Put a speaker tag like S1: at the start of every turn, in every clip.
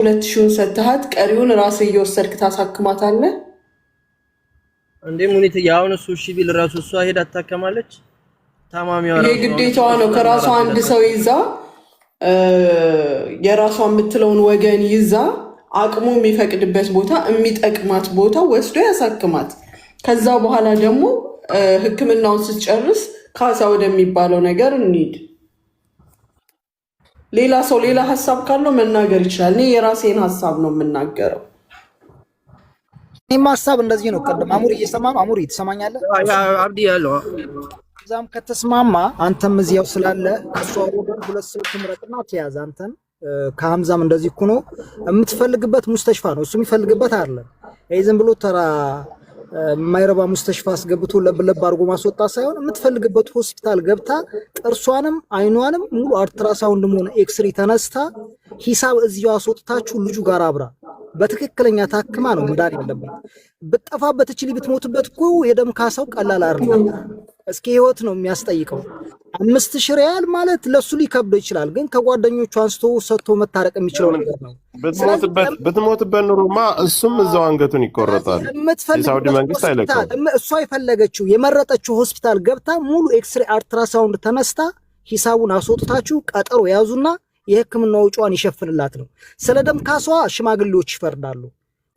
S1: 2000 ሰጥተሃት ቀሪውን ራስህ እየወሰድክ ታሳክማታለህ
S2: እንዴ ሙኒት ያውን እሱ እሺ ቢል ራሱ እሷ ሄዳ ታከማለች ታማሚዋ
S1: ራሱ የግዴታዋ ነው ከራሷ አንድ ሰው ይዛ የራሷ የምትለውን ወገን ይዛ አቅሙ የሚፈቅድበት ቦታ የሚጠቅማት ቦታ ወስዶ ያሳክማት ከዛ በኋላ ደግሞ ህክምናውን ስትጨርስ ካሳ ወደሚባለው ነገር እንሂድ ሌላ ሰው ሌላ ሐሳብ ካለው መናገር ይችላል እኔ የራሴን ሐሳብ ነው የምናገረው
S3: እኔማ ሐሳብ እንደዚህ ነው ቀደም አሙሪ እየሰማ ነው አሙሪ ትሰማኛለህ
S2: አብዲ ያለው
S3: እዛም ከተስማማ አንተም እዚያው ስላለ እሷ ወገን ሁለት ሰው ትምረጥና ትያዝ አንተን ከሐምዛም እንደዚህ እኮ ነው የምትፈልግበት ሙስተሽፋ ነው እሱ የሚፈልግበት አይደለም ይሄ ዝም ብሎ ተራ ማይረባ ሙስተሽፋ አስገብቶ ለብለብ አርጎ ማስወጣ ሳይሆን የምትፈልግበት ሆስፒታል ገብታ ጥርሷንም አይኗንም ሙሉ አልትራሳውንድ ሆነ ኤክስሬ ተነስታ ሂሳብ እዚያው አስወጥታችሁ ልጁ ጋር አብራ በትክክለኛ ታክማ ነው መዳን ያለበት በጠፋበት እቺ ልብትሞትበት እኮ የደም ካሳው ቀላል አይደለም እስኪ ህይወት ነው የሚያስጠይቀው 5000 ሪያል ማለት ለሱ ሊከብድ ይችላል ግን ከጓደኞቹ አንስቶ ሰጥቶ መታረቅ የሚችለው ነገር ነው
S4: በትሞትበት ኑሮማ እሱም እዛው አንገቱን ይቆረጣል የሳውዲ መንግስት አይለቀውም
S3: እሷ የፈለገችው የመረጠችው ሆስፒታል ገብታ ሙሉ ኤክስሬ አልትራሳውንድ ተነስታ ሂሳቡን አስወጥታችሁ ቀጠሮ ያዙና የህክምና ወጪዋን ይሸፍንላት ነው ስለደም ካሳዋ ሽማግሌዎች ይፈርዳሉ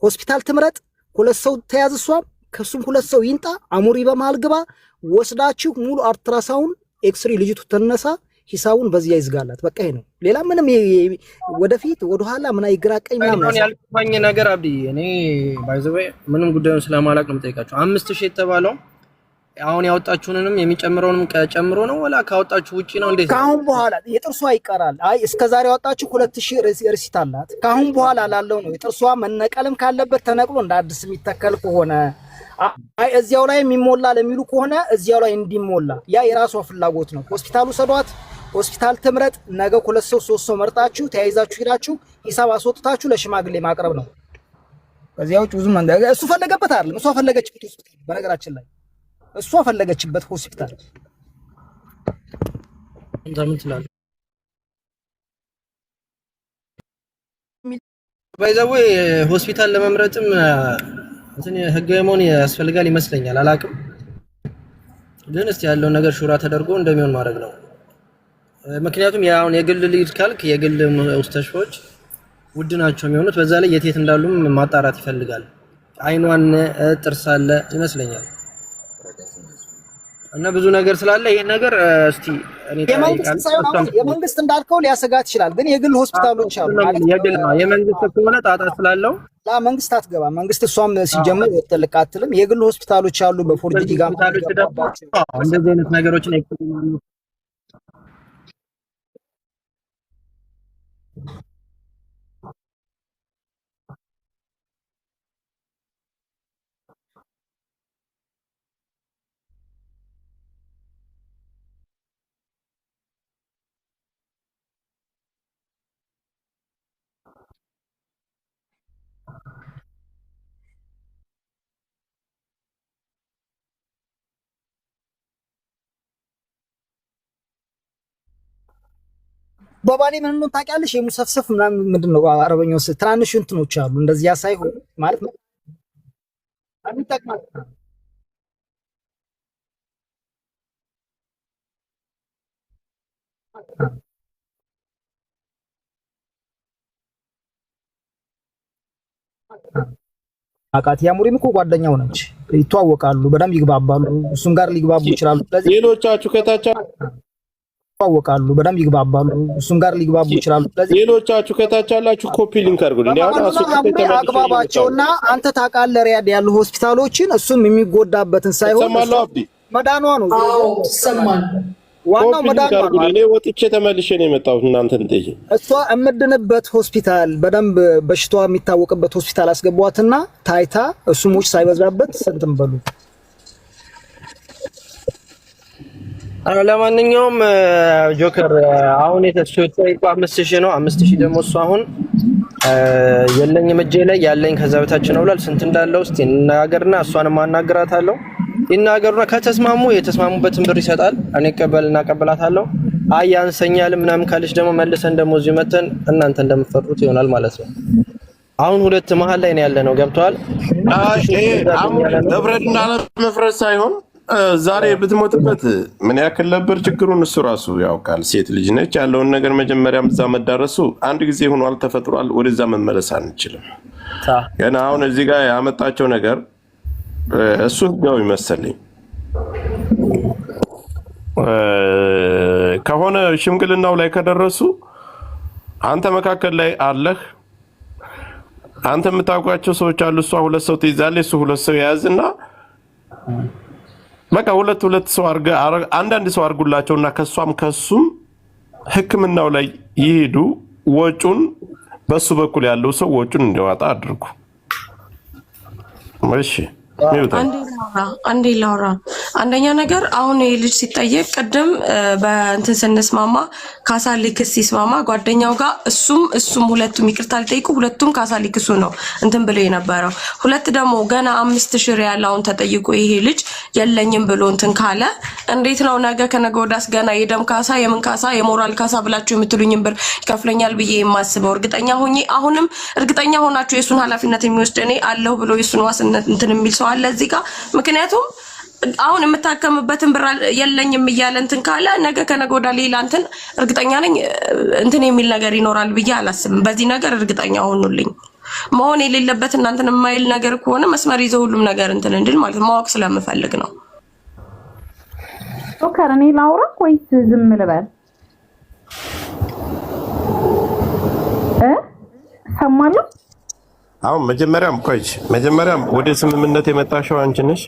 S3: ሆስፒታል ትምረጥ ሁለት ሰው ተያዝሷ ከሱም ሁለት ሰው ይንጣ አሙሪ በመሃል ግባ ወስዳችሁ ሙሉ አልትራሳውንድ ኤክስሬ ልጅቱ ተነሳ ሂሳቡን በዚያ ይዝጋላት በቃ ይሄ ነው ሌላ ምንም ወደፊት ወደኋላ ምን አይግራቀኝ ምናምን
S2: ያልኩኝ ነገር አብዲ እኔ ባይዘው ምንም ጉዳዩን ስለማላቅ ነው የምጠይቃቸው 5000 የተባለው አሁን ያወጣችሁንንም የሚጨምረውንም ጨምሮ ነው ወላ ካወጣችሁ ውጪ ነው እንዴ
S3: ካሁን በኋላ የጥርሷ ይቀራል አይ እስከዛሬ ያወጣችሁ 2000 ሪሲት አላት ካሁን በኋላ ላለው ነው የጥርሷ መነቀልም ካለበት ተነቅሎ እንደ አዲስ የሚተከል ከሆነ አይ እዚያው ላይ የሚሞላ ለሚሉ ከሆነ እዚያው ላይ እንዲሞላ ያ የራሷ ፍላጎት ነው ሆስፒታሉ ሰዷት ሆስፒታል ትምረጥ ነገ ሁለት ሰው ሶስት ሰው መርጣችሁ ተያይዛችሁ ሄዳችሁ ሂሳብ አስወጥታችሁ ለሽማግሌ ማቅረብ ነው ከዚያው ብዙ መንገድ እሱ ፈለገበት አይደል እሷ ፈለገችበት ሆስፒታል በነገራችን ላይ እሷ ፈለገችበት ሆስፒታል
S2: እንደምን ትላለህ ባይዘው ሆስፒታል ለመምረጥም እንትን ህጋዊ መሆን ያስፈልጋል ይመስለኛል አላቅም ግን እስቲ ያለው ነገር ሹራ ተደርጎ እንደሚሆን ማድረግ ነው ምክንያቱም ያውን የግል ሊድ ካልክ የግል ሙስተሽፎች ውድ ናቸው የሚሆኑት በዛ ላይ የት እንዳሉም ማጣራት ይፈልጋል አይኗን ጥርስ አለ ይመስለኛል እና ብዙ ነገር ስላለ ይሄን ነገር እስቲ እኔ
S3: የመንግስት እንዳልከው ሊያሰጋት ይችላል ግን የግል ሆስፒታሎች አሉ
S2: የግል ነው የመንግስት ከሆነ ጣጣ ስላለው
S3: ላ መንግስት አትገባ መንግስት እሷም ሲጀመር ወጥልቃትልም የግል ሆስፒታሎች አሉ በፎርጂቲ ጋር
S2: እንደዚህ አይነት ነገሮችን
S3: በባሌ ምን ነው ታውቂያለሽ የሙሰፍሰፍ ምንድነው አረበኛው ትራንሽ እንትኖች አሉ እንደዚያ ሳይሆን ማለት ነው አሚታክማ አቃት ያሙሪም እኮ ጓደኛው ነች ይተዋወቃሉ በደንብ ይግባባሉ እሱም ጋር ሊግባቡ ይችላሉ ስለዚህ
S4: ሌሎቻችሁ ከታች
S3: ይተዋወቃሉ በደንብ ይግባባሉ እሱም ጋር ሊግባቡ ይችላሉ ስለዚህ
S4: ሌሎቻችሁ ከታች ያላችሁ ኮፒ ሊንክ አድርጉልኝ ያው
S3: አግባባቸውና አንተ ታውቃለህ ሪያድ ያሉ ሆስፒታሎችን እሱም የሚጎዳበትን ሳይሆን መዳኗ ነው
S1: ሰማን
S3: ዋናው መዳኗ ነው
S4: እኔ ወጥቼ ተመልሼ ነው የመጣሁት እናንተን ጠይቄ
S3: እሷ እምድንበት ሆስፒታል በደንብ በሽታዋ የሚታወቅበት ሆስፒታል አስገቧትና ታይታ እሱሞች ሳይበዛበት ሰንተም በሉ
S2: ለማንኛውም ጆከር አሁን የተሰጠው 5000 ነው 5000 ደግሞ እሱ አሁን የለኝም እጄ ላይ ያለኝ ከዛ በታች ነው ብሏል ስንት እንዳለው እስቲ እናገርና እሷንም አናግራታለሁ ይናገሩና ከተስማሙ የተስማሙበትን ብር ይሰጣል እኔ ቀበልና ቀበላታለሁ አይ ያንሰኛል ምናምን ካለች ደግሞ መልሰን ደግሞ እዚህ መተን እናንተ እንደምትፈጥሩት ይሆናል ማለት ነው። አሁን ሁለት መሀል ላይ ነው ያለነው። ገብቷል?
S4: አሁን ለብረድና ለመፍረድ ሳይሆን ዛሬ ብትሞትበት ምን ያክል ነበር ችግሩን እሱ ራሱ ያውቃል። ሴት ልጅ ነች። ያለውን ነገር መጀመሪያም እዛ መዳረሱ አንድ ጊዜ ሆኗል፣ ተፈጥሯል። ወደዛ መመለስ አንችልም። ገና አሁን እዚህ ጋር ያመጣቸው ነገር እሱ ህጋዊ መሰለኝ ከሆነ ሽምግልናው ላይ ከደረሱ አንተ መካከል ላይ አለህ። አንተ የምታውቃቸው ሰዎች አሉ። እሷ ሁለት ሰው ትይዛለች፣ እሱ ሁለት ሰው ያዝና በቃ ሁለት ሰው አንዳንድ ሰው አድርጉላቸውና ከሷም ከሱም ሕክምናው ላይ ይሄዱ። ወጩን በሱ በኩል ያለው ሰው ወጩን እንዲያወጣ አድርጉ። እሺ
S5: አንዴ ላውራ። አንደኛ ነገር አሁን ይሄ ልጅ ሲጠየቅ ቅድም በእንትን ስንስማማ ካሳ ሊክስ ሲስማማ ጓደኛው ጋር እሱም ሁለቱም ይቅርታ ሊጠይቁ ሁለቱም ካሳ ሊክሱ ነው እንትን ብሎ የነበረው። ሁለት ደግሞ ገና 5000 ሪያል አሁን ተጠይቆ ይሄ ልጅ የለኝም ብሎ እንትን ካለ እንዴት ነው ነገ ከነገ ወዳስ ገና የደም ካሳ የምን ካሳ የሞራል ካሳ ብላችሁ የምትሉኝም ብር ይከፍለኛል ብዬ የማስበው እርግጠኛ ሆኜ አሁንም እርግጠኛ ሆናችሁ የሱን ኃላፊነት የሚወስድ እኔ አለሁ ብሎ የሱን ዋስነት እንትን የሚል ሰው አለ እዚህ ጋር። ምክንያቱም አሁን የምታከምበትን ብር የለኝም እያለ እንትን ካለ ነገ ከነገ ወዳ ሌላ እንትን እርግጠኛ ነኝ እንትን የሚል ነገር ይኖራል ብዬ አላስብም። በዚህ ነገር እርግጠኛ ሆኑልኝ። መሆን የሌለበት እናንተን የማይል ነገር ከሆነ መስመር ይዘው ሁሉም ነገር እንትን እንድል ማለት ማወቅ ስለምፈልግ ነው።
S6: ዶክተር እኔ ላውራ ወይስ ዝም ልበል? ሰማለሁ።
S4: አሁን መጀመሪያም ወደ ስምምነት የመጣሽው አንቺ ነሽ።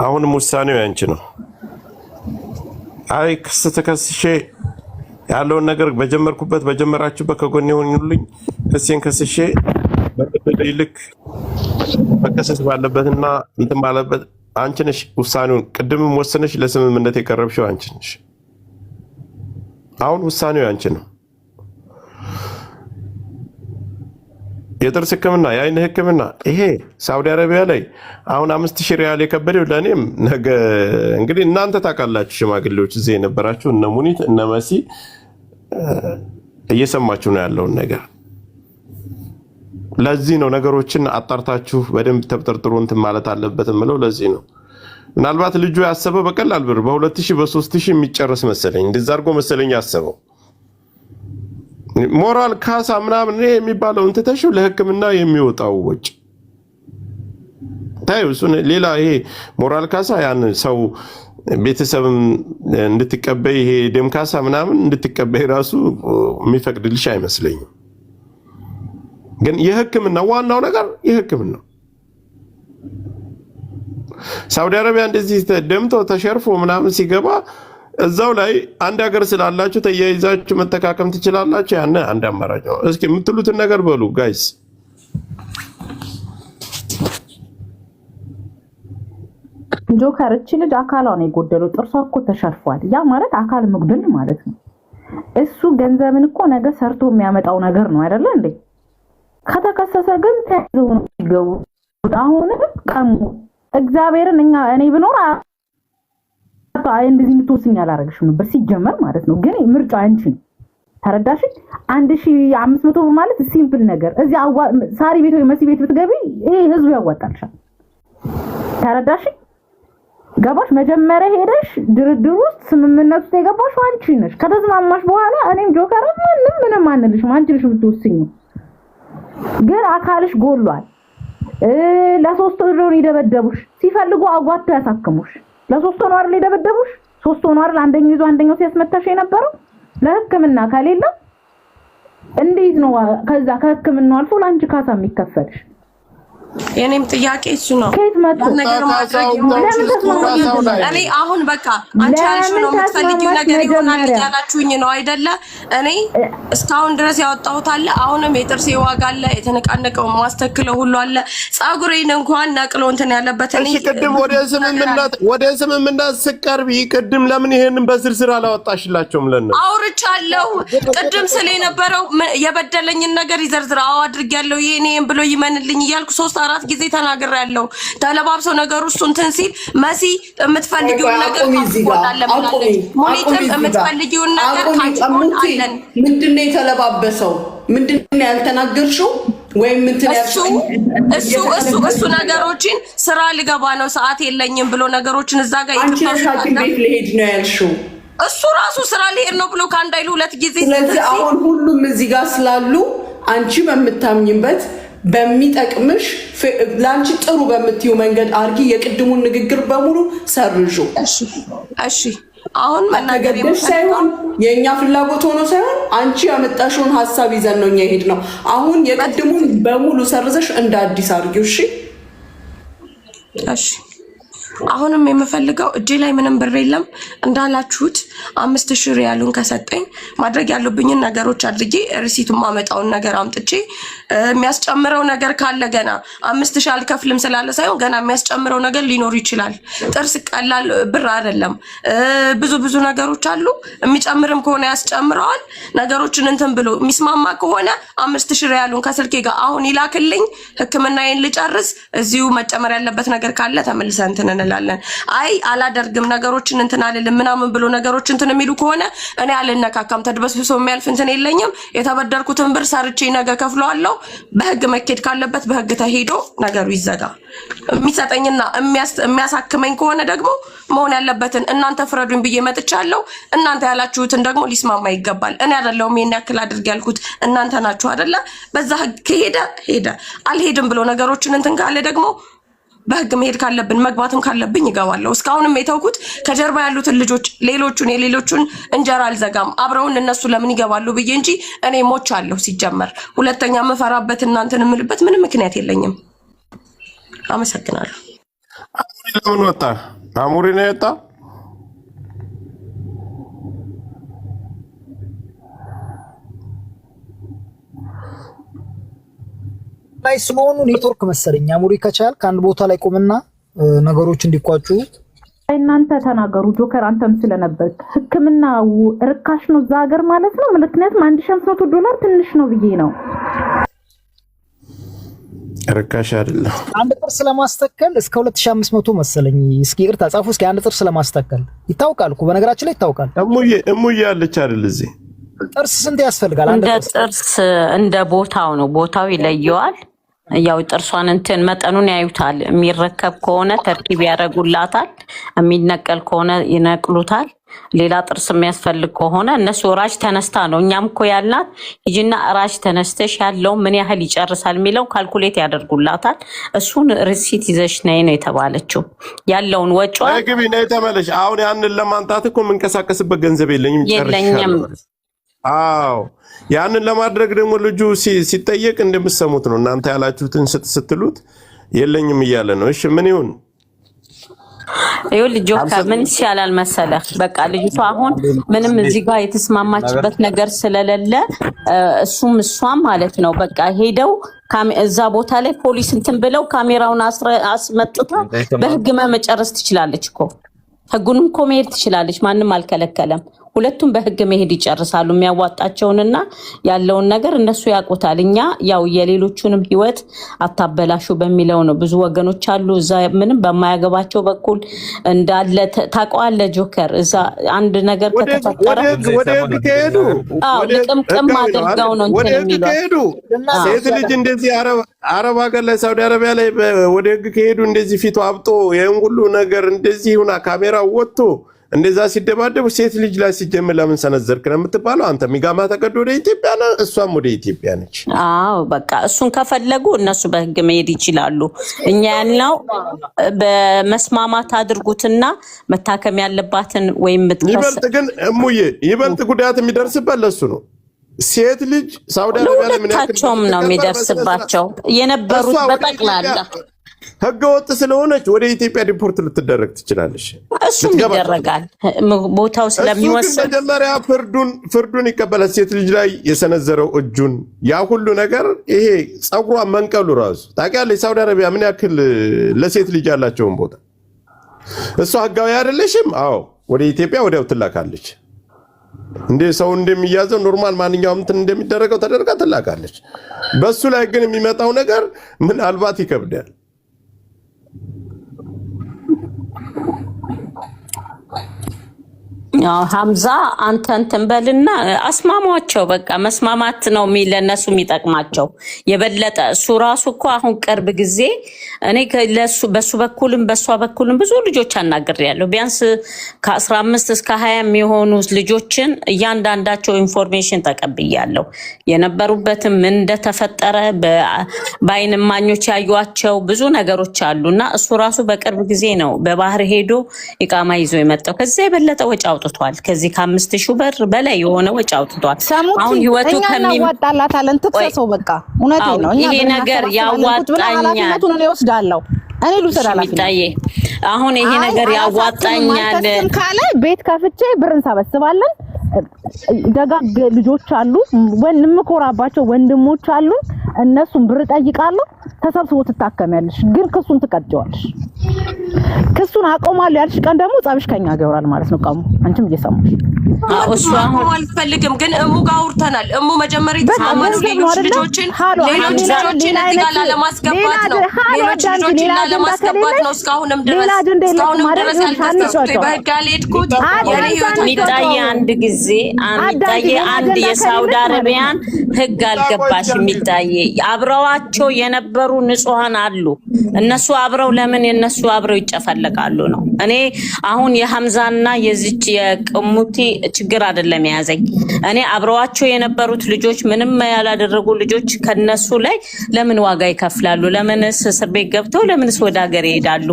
S4: አሁንም ውሳኔው ያንቺ ነው። አይ ክስ ተከስሼ ያለውን ነገር በጀመራችሁበት ከጎን የሆኑልኝ ክሴን ከስሼ በቅድም ይልክ መከሰስ ባለበትና እንትን ባለበት አንቺ ነሽ። ውሳኔውን ቅድምም ወሰነሽ ለስምምነት የቀረብሽው አንቺ ነሽ። አሁን ውሳኔው ያንቺ ነው። የጥርስ ህክምና፣ የአይን ህክምና ይሄ ሳውዲ አረቢያ ላይ አሁን 5000 ሪያል የከበደው ለእኔም ነገ እንግዲህ እናንተ ታውቃላችሁ፣ ሽማግሌዎች እዚህ የነበራችሁ እነ ሙኒት እነ መሲ እየሰማችሁ ነው ያለውን ነገር። ለዚህ ነው ነገሮችን አጣርታችሁ በደንብ ተብጠርጥሩ እንትን ማለት አለበት የምለው ለዚህ ነው። ምናልባት ልጁ ያሰበው በቀላል ብር በ2000 በ3000 የሚጨርስ መሰለኝ፣ እንደዛ አድርጎ መሰለኝ ያሰበው። ሞራል ካሳ ምናምን የሚባለው እንትተሽው ለህክምና የሚወጣው ወጭ ታዩ። እሱን ሌላ ይሄ ሞራል ካሳ ያን ሰው ቤተሰብም እንድትቀበይ ይሄ ደም ካሳ ምናምን እንድትቀበይ ራሱ የሚፈቅድልሽ አይመስለኝም። ግን የህክምና ዋናው ነገር የህክምና ሳውዲ አረቢያ እንደዚህ ደምቶ ተሸርፎ ምናምን ሲገባ እዛው ላይ አንድ ሀገር ስላላችሁ ተያይዛችሁ መተካከም ትችላላችሁ። ያን አንድ አማራጭ ነው። እስኪ የምትሉትን ነገር በሉ ጋይስ።
S6: ጆከር እቺ ልጅ አካሏ ነው የጎደለው። ጥርሷ እኮ ተሸርፏል። ያ ማለት አካል መጉደል ማለት ነው። እሱ ገንዘብን እኮ ነገ ሰርቶ የሚያመጣው ነገር ነው አይደለ እንዴ? ከተከሰሰ ግን ተይዘው ነው ሲገቡ። አሁን ቀሙ እግዚአብሔርን እኔ ብኖር እንደዚህ የምትወስኝ አላረግሽም ነበር ሲጀመር ማለት ነው። ግን ምርጫ አንቺ ነው። ተረዳሽ? 1500 ብር ማለት ሲምፕል ነገር። እዚህ ሳሪ ቤት ወይ መሲ ቤት ብትገቢ ይሄ ህዝቡ ያዋጣልሻል። ተረዳሽ? ገባሽ? መጀመሪያ ሄደሽ ድርድር ውስጥ ስምምነት ውስጥ የገባሽ አንቺ ነሽ። ከተስማማሽ በኋላ እኔም ጆከር ምንም አንልሽም። አንቺ ነሽ የምትወስኚው። ግን አካልሽ ጎሏል። ለሶስት ወር ነው ይደበደቡሽ። ሲፈልጉ አዋጥተው ያሳክሙሽ። ለሶስት ወር አይደል የደበደቡሽ? 3 ወር አይደል አንደኛው ይዞ አንደኛው ሲያስመታሽ የነበረው? ለህክምና ከሌለ እንዴት ነው ከዛ ከህክምናው አልፎ ላንቺ ካሳ የሚከፈልሽ?
S5: የኔም ጥያቄ እሱ ነው።
S6: ከየት መጥቶ
S5: ነገር ማድረግ እኔ አሁን በቃ አንቺ ያልሽው ነው የምትፈልጊው ነገር ይሆናል እያላችሁኝ ነው አይደለ? እኔ እስካሁን ድረስ ያወጣሁት አለ። አሁንም የጥርሴ ዋጋ አለ፣ የተነቃነቀው ማስተክለው ሁሉ አለ። ጸጉሬን እንኳን ነቅሎ እንትን ያለበት
S4: እኔ ቅድም ወደ ስምምነት ስቀርብ ቅድም ለምን ይሄንን በዝርዝር አላወጣሽላቸውም? ለነ
S5: አውርቻለሁ። ቅድም ስለ የነበረው የበደለኝን ነገር ይዘርዝር አድርጊያለሁ። ይሄኔን ብሎ ይመንልኝ እያልኩ 3 4 ጊዜ ተናግሬያለሁ። ተለባብሰው ነገሩ እሱ እንትን ሲል መሲ የምትፈልጊውን ነገር ሙኒትም የምትፈልጊውን ነገር ካንቺን
S1: ምንድነው የተለባበሰው? ምንድነው ያልተናገርሽው? ወይም እንትን
S5: እሱ ነገሮችን ስራ ልገባ ነው ሰዓት የለኝም ብሎ ነገሮችን እዛ ጋር
S1: ይጥፋሽ ቤት ልሄድ ነው ያልሽው።
S5: እሱ ራሱ ስራ ሊሄድ ነው ብሎ ከአንድ አይሉ 2 ጊዜ።
S1: ስለዚህ አሁን ሁሉም እዚህ ጋር ስላሉ አንቺ በምታምኝበት በሚጠቅምሽ ላንቺ ጥሩ በምትዩ መንገድ አርጊ። የቅድሙን ንግግር በሙሉ ሰርዡ።
S5: እሺ አሁን መናገር
S1: ሳይሆን የኛ ፍላጎት ሆኖ ሳይሆን አንቺ ያመጣሽውን ሐሳብ ይዘን ነው እኛ ሄድ ነው። አሁን የቅድሙን በሙሉ ሰርዘሽ እንደ አዲስ አርጊው።
S5: እሺ አሁንም የምፈልገው እጄ ላይ ምንም ብር የለም እንዳላችሁት 5000 ሪያሉን ከሰጠኝ ማድረግ ያሉብኝን ነገሮች አድርጌ ሪሲቱን ማመጣውን ነገር አምጥቼ የሚያስጨምረው ነገር ካለ ገና 5000 አልከፍልም ስላለ ሳይሆን ገና የሚያስጨምረው ነገር ሊኖር ይችላል። ጥርስ ቀላል ብር አይደለም። ብዙ ነገሮች አሉ። የሚጨምርም ከሆነ ያስጨምረዋል። ነገሮችን እንትን ብሎ የሚስማማ ከሆነ 5000 ሪያሉን ከስልኬ ጋር አሁን ይላክልኝ። ህክምናዬን ልጨርስ። እዚሁ መጨመር ያለበት ነገር ካለ ተመልሰን እንትን እንላለን። አይ አላደርግም ነገሮችን እንትን አልልም ምናምን ብሎ ነገሮችን እንትን የሚሉ ከሆነ እኔ አልነካካም። ተድበስብሶ የሚያልፍ እንትን የለኝም። የተበደርኩትን ብር ሰርቼ ነገ ከፍለዋለሁ። በህግ መኬድ ካለበት በህግ ተሄዶ ነገሩ ይዘጋ። የሚሰጠኝና የሚያሳክመኝ ከሆነ ደግሞ መሆን ያለበትን እናንተ ፍረዱኝ ብዬ መጥቻለሁ። እናንተ ያላችሁትን ደግሞ ሊስማማ ይገባል። እኔ አይደለሁም ይሄን ያክል አድርግ ያልኩት እናንተ ናችሁ አይደለ? በዛ ህግ ከሄደ ሄደ። አልሄድም ብሎ ነገሮችን እንትን ካለ ደግሞ በህግ መሄድ ካለብን መግባትም ካለብኝ ይገባለሁ። እስካሁንም የተውኩት ከጀርባ ያሉትን ልጆች የሌሎቹን እንጀራ አልዘጋም አብረውን እነሱ ለምን ይገባሉ ብዬ እንጂ እኔ ሞቻለሁ። ሲጀመር ሁለተኛ መፈራበት እናንተን ምልበት ምንም ምክንያት የለኝም። አመሰግናለሁ።
S4: አሙሪ ለምን ወጣ? አሙሪ ነው የወጣ?
S3: ላይ ስለሆኑ ኔትወርክ መሰለኝ። አሙሪ ከቻል ከአንድ ቦታ ላይ ቆምና ነገሮች እንዲቋጩ
S6: እናንተ ተናገሩ። ጆከር አንተም ስለነበር ህክምናው ርካሽ ነው እዛ ሀገር ማለት ነው። ምክንያቱም $1500 ትንሽ ነው ብዬ ነው።
S4: ርካሽ አይደለም።
S3: አንድ ጥርስ ለማስተከል እስከ 2500 መሰለኝ። እስኪ ይቅርታ ጻፉ። እስኪ አንድ ጥርስ ለማስተከል ይታወቃል እኮ በነገራችን ላይ ይታወቃል።
S4: እሙዬ ያለች አይደል እዚህ
S3: ጥርስ ስንት ያስፈልጋል?
S7: አንድ ጥርስ እንደ ቦታው ነው። ቦታው ይለየዋል። ያው ጥርሷን እንትን መጠኑን ያዩታል። የሚረከብ ከሆነ ተርኪብ ያደርጉላታል። የሚነቀል ከሆነ ይነቅሉታል። ሌላ ጥርስ የሚያስፈልግ ከሆነ እነሱ ራጅ ተነስታ ነው። እኛም እኮ ያልናት ሂጂና ራጅ ተነስተሽ ያለው ምን ያህል ይጨርሳል የሚለው ካልኩሌት ያደርጉላታል። እሱን ሪሲት ይዘሽ ነይ ነው የተባለችው። ያለውን ወጪዋን
S4: ግቢ ነይ ተመለሽ። አሁን ያንን ለማንጣት እኮ የምንቀሳቀስበት ገንዘብ የለኝም። አዎ ያንን ለማድረግ ደግሞ ልጁ ሲጠየቅ እንደምትሰሙት ነው። እናንተ ያላችሁትን ስትሉት የለኝም እያለ ነው። እሺ ምን ይሁን?
S7: ይኸውልህ ጆከር ምን ይሻላል መሰለህ? በቃ ልጅቷ አሁን ምንም እዚህ ጋር የተስማማችበት ነገር ስለሌለ እሷም ማለት ነው በቃ ሄደው እዛ ቦታ ላይ ፖሊስ እንትን ብለው ካሜራውን አስመጥታ በህግ መጨረስ ትችላለች እኮ። ህጉንም እኮ መሄድ ትችላለች። ማንም አልከለከለም። ሁለቱም በህግ መሄድ ይጨርሳሉ። የሚያዋጣቸውንና ያለውን ነገር እነሱ ያውቁታል። እኛ ያው የሌሎቹንም ህይወት አታበላሹ በሚለው ነው። ብዙ ወገኖች አሉ እዛ ምንም በማያገባቸው በኩል እንዳለ ታውቀዋለህ ጆከር። እዛ አንድ ነገር ከተፈጠረ
S4: ወደ ህግ ከሄዱ
S7: ልቅምቅም አድርገው ነው እንትን የሚለው።
S4: ሴት ልጅ እንደዚህ አረብ ሀገር ላይ ሳውዲ አረቢያ ላይ ወደ ህግ ከሄዱ እንደዚህ ፊቱ አብጦ ይሄን ሁሉ ነገር እንደዚህ ሁና ካሜራ ወጥቶ እንደዛ ሲደባደቡ ሴት ልጅ ላይ ሲጀምር ለምን ሰነዘርክ ነው የምትባለው። አንተ ሚጋማ ተቀዶ ወደ ኢትዮጵያ ነው፣ እሷም ወደ ኢትዮጵያ ነች።
S7: አዎ በቃ እሱን ከፈለጉ እነሱ በህግ መሄድ ይችላሉ። እኛ ያልነው በመስማማት አድርጉትና መታከም ያለባትን ወይም
S4: ይበልጥ ግን እሙዬ ይበልጥ ጉዳት የሚደርስበት ለሱ ነው። ሴት ልጅ ሳውዲ አረቢያ ላይ ምን
S7: ያክል ነው የሚደርስባቸው የነበሩት በጠቅላላ
S4: ህገ ወጥ ስለሆነች ወደ ኢትዮጵያ ዲፖርት ልትደረግ ትችላለች።
S7: እሱም ይደረጋል ቦታው ስለሚወስድ
S4: መጀመሪያ ፍርዱን ይቀበላል። ሴት ልጅ ላይ የሰነዘረው እጁን ያ ሁሉ ነገር ይሄ ጸጉሯ መንቀሉ ራሱ ታውቂያለሽ። ሳውዲ አረቢያ ምን ያክል ለሴት ልጅ ያላቸውን ቦታ እሷ ህጋዊ አይደለሽም። አዎ ወደ ኢትዮጵያ ወዲያው ትላካለች። እንደ ሰው እንደሚያዘው ኖርማል ማንኛውም እንትን እንደሚደረገው ተደርጋ ትላካለች። በሱ ላይ ግን የሚመጣው ነገር ምናልባት ይከብዳል።
S7: ሐምዛ አንተ እንትን በልና አስማማቸው። በቃ መስማማት ነው ለነሱ የሚጠቅማቸው የበለጠ። እሱ ራሱ እኮ አሁን ቅርብ ጊዜ እኔ በሱ በኩልም በሷ በኩልም ብዙ ልጆች አናግሬያለሁ። ቢያንስ ከ15 እስከ 20 የሚሆኑ ልጆችን እያንዳንዳቸው ኢንፎርሜሽን ተቀብያለሁ። የነበሩበትም ምን እንደተፈጠረ በአይን እማኞች ያዩዋቸው ብዙ ነገሮች አሉና እሱ ራሱ በቅርብ ጊዜ ነው በባህር ሄዶ ኢቃማ ይዞ የመጣው። ከዛ የበለጠ ወጪ አውጥቷል። ከዚህ ከ5000 ብር በላይ የሆነ ወጪ አውጥቷል። አሁን ህይወቱ
S8: ከሚወጣላታለን ትክሰሰው። በቃ እውነቴን ነው።
S7: ይሄ ነገር ያዋጣኛል
S8: ነው ይወስዳለው። እኔ ልውሰዳላችሁ
S7: ሚጣዬ አሁን ይሄ ነገር ያዋጣኛል
S8: ካለ ቤት ከፍቼ ብር እንሰበስባለን። ደጋግ ልጆች አሉ፣ የምኮራባቸው ወንድሞች አሉ። እነሱም ብር ጠይቃለሁ። ተሰብስቦ ትታከሚያለሽ፣ ግን ክሱን ትቀጥጪዋለሽ። ክሱን አቆማለሁ ያልሽ ቀን ደግሞ ጸብሽ ከኛ ገብራል ማለት ነው። ቀሙ አንቺም እየሰማሽ
S5: እሱ አሁን አልፈልግም፣ ግን እሙ ጋር አውርተናል። እሙ መጀመሪያ ተስማማን። ሌሎች ልጆችን ለማስገባት ነው እስካሁንም ድረስ ያልተሰጡት በህግ አልሄድኩት።
S7: ሚጣዬ አንድ የሳውዲ አረቢያን ህግ አልገባሽም ሚጣዬ። አብረዋቸው የነበሩ ንጹሃን አሉ። እነሱ አብረው ለምን የነሱ አብረው ይጨፈለቃሉ ነው። እኔ አሁን የሐምዛና የዚች የቅሙቲ ችግር አይደለም ያዘኝ። እኔ አብረዋቸው የነበሩት ልጆች ምንም ያላደረጉ ልጆች ከነሱ ላይ ለምን ዋጋ ይከፍላሉ? ለምንስ እስር ቤት ገብተው ለምንስ ወደ ሀገር ይሄዳሉ?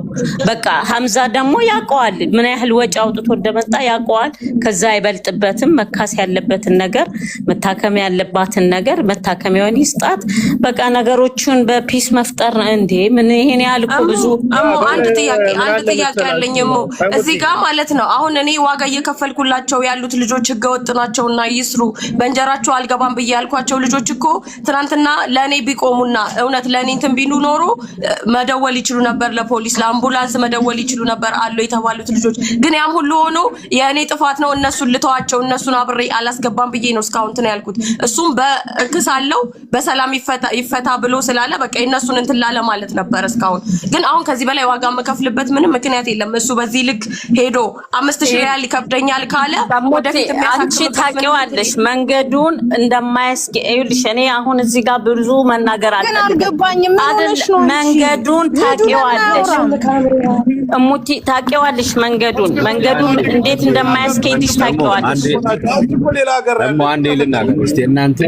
S7: በቃ ሐምዛ ደግሞ ያውቀዋል፣ ምን ያህል ወጪ አውጥቶ እንደመጣ ያውቀዋል። ከዛ አይበልጥበትም። መካስ ያለበትን ነገር መታከም ያለባትን ነገር መታከሚያውን ይስጣት። በቃ ነገሮቹን በፒስ መፍጠር እንዴ ምን ይሄን ያህል እኮ ብዙ
S5: አንድ ጥያቄ አለኝ እዚህ ጋር ማለት ነው። አሁን እኔ ዋጋ እየከፈልኩላቸው ያሉት ልጆች ህገወጥ ናቸውና ይስሩ በእንጀራቸው አልገባም ብዬ ያልኳቸው ልጆች እኮ ትናንትና ለኔ ቢቆሙና እውነት ለኔ እንትን ቢሉ ኖሮ መደወል ይችሉ ነበር፣ ለፖሊስ ለአምቡላንስ መደወል ይችሉ ነበር አሉ የተባሉት ልጆች። ግን ያም ሁሉ ሆኖ የኔ ጥፋት ነው። እነሱን ልተዋቸው፣ እነሱን አብሬ አላስገባም ብዬ ነው እስካሁን እንትን ያልኩት። እሱም በክስ አለው በሰላም ይፈታ ብሎ ስላለ በቃ እነሱን እንትን ላለ ማለት ነበር እስካሁን። ግን አሁን ከዚህ በላይ ዋጋ መከፍልበት ምንም ምክንያት የለም። እሱ በዚህ ልክ ሄዶ 5000 ሪያል ይከብደኛል ካለ ወደፊት
S7: አንቺ ታውቂዋለሽ መንገዱን እንደማያስገይልሽ። እኔ አሁን እዚህ ጋር ብዙ መናገር አልፈልግም። መንገዱን ታውቂዋለሽ እሙቲ፣ ታውቂዋለሽ መንገዱን እንዴት እንደማያስገይልሽ ታውቂዋለሽ።
S9: ደግሞ አንዴ ልናገር እስቲ እናንተ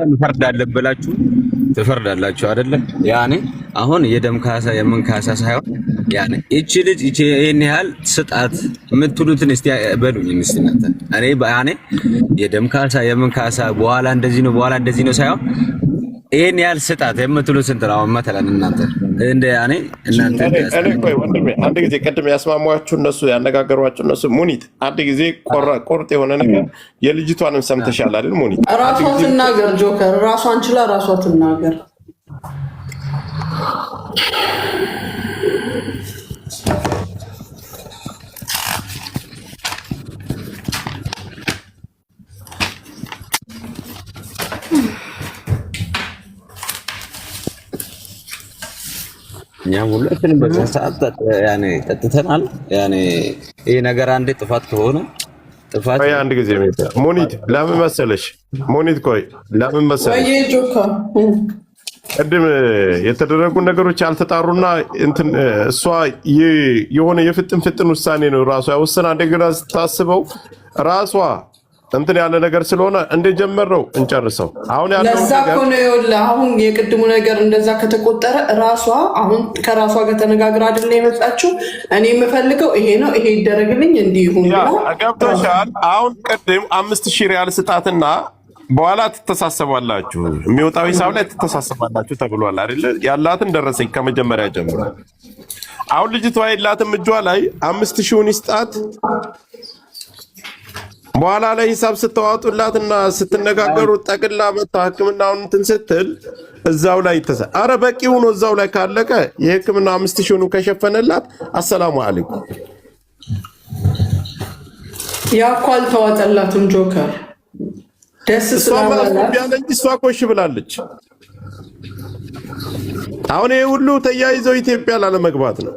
S9: እንፈርዳለን ብላችሁ ትፈርዳላችሁ አይደለ? ያኔ አሁን የደም ካሳ የምን ካሳ ሳይሆን ያኔ እቺ ልጅ ይሄን ያህል ስጣት የምትሉትን እስቲ በሉኝ እስቲ እናንተ። እኔ ያኔ የደም ካሳ የምን ካሳ በኋላ እንደዚህ ነው ሳይሆን ይሄን ያህል ስጣት የምትሉት ስንት ነው መተላን እናንተ እንደ ያኔ እናንተ
S4: ቆይ ወንድሜ አንድ ጊዜ ቀድም ያስማሟችሁ እነሱ ያነጋገሯችሁ እነሱ ሙኒት አንድ ጊዜ ቆርጥ የሆነ ነገር የልጅቷንም ሰምተሻል አይደል? ሙኒት
S1: ራሷ ትናገር፣ ጆከር ራሷን ችላ ራሷ ትናገር።
S9: እኛም ሁላችንም በዛ ሰዓት ያኔ ጠጥተናል። ያኔ ይሄ ነገር አንዴ ጥፋት ከሆነ ጥፋት
S4: አንድ ጊዜ ሙኒት ለምን መሰለሽ ለምን መሰለሽ ቅድም የተደረጉ ነገሮች ያልተጣሩና እንትን እሷ የሆነ የፍጥን ውሳኔ ነው ራሷ ያወሰና እንደገና ስታስበው ራሷ እንትን ያለ ነገር ስለሆነ እንደጀመረው እንጨርሰው። አሁን ያለው
S1: ለዛ እኮ ነው ይኸውልህ፣ አሁን የቅድሙ ነገር እንደዛ ከተቆጠረ ራሷ አሁን ከራሷ ጋር ተነጋግራ አይደል የመጣችው። እኔ የምፈልገው ይሄ ነው፣ ይሄ ይደረግልኝ እንዲሁም
S4: ገብቶሻል። አሁን ቅድም 5000 ሪያል ስጣትና በኋላ ትተሳሰባላችሁ፣ የሚወጣው ሂሳብ ላይ ትተሳሰባላችሁ ተብሏል አይደል? ያላትን ደረሰኝ ከመጀመሪያ ጀምሮ። አሁን ልጅቷ የላትም እጇ ላይ 5000ን ይስጣት። በኋላ ላይ ሂሳብ ስተዋጡላትና ስትነጋገሩ ጠቅላ መጣ ህክምናውን እንትን ስትል እዛው ላይ አረ በቂው ነው። እዛው ላይ ካለቀ የህክምና 5000 ከሸፈነላት አሰላሙ አለይኩም
S1: ያው አልተዋጠላትም ጆከር ደስ ስላላላት
S4: እሷ ኮሽ ብላለች። አሁን ይሄ ሁሉ ተያይዘው ኢትዮጵያ ላለመግባት ነው።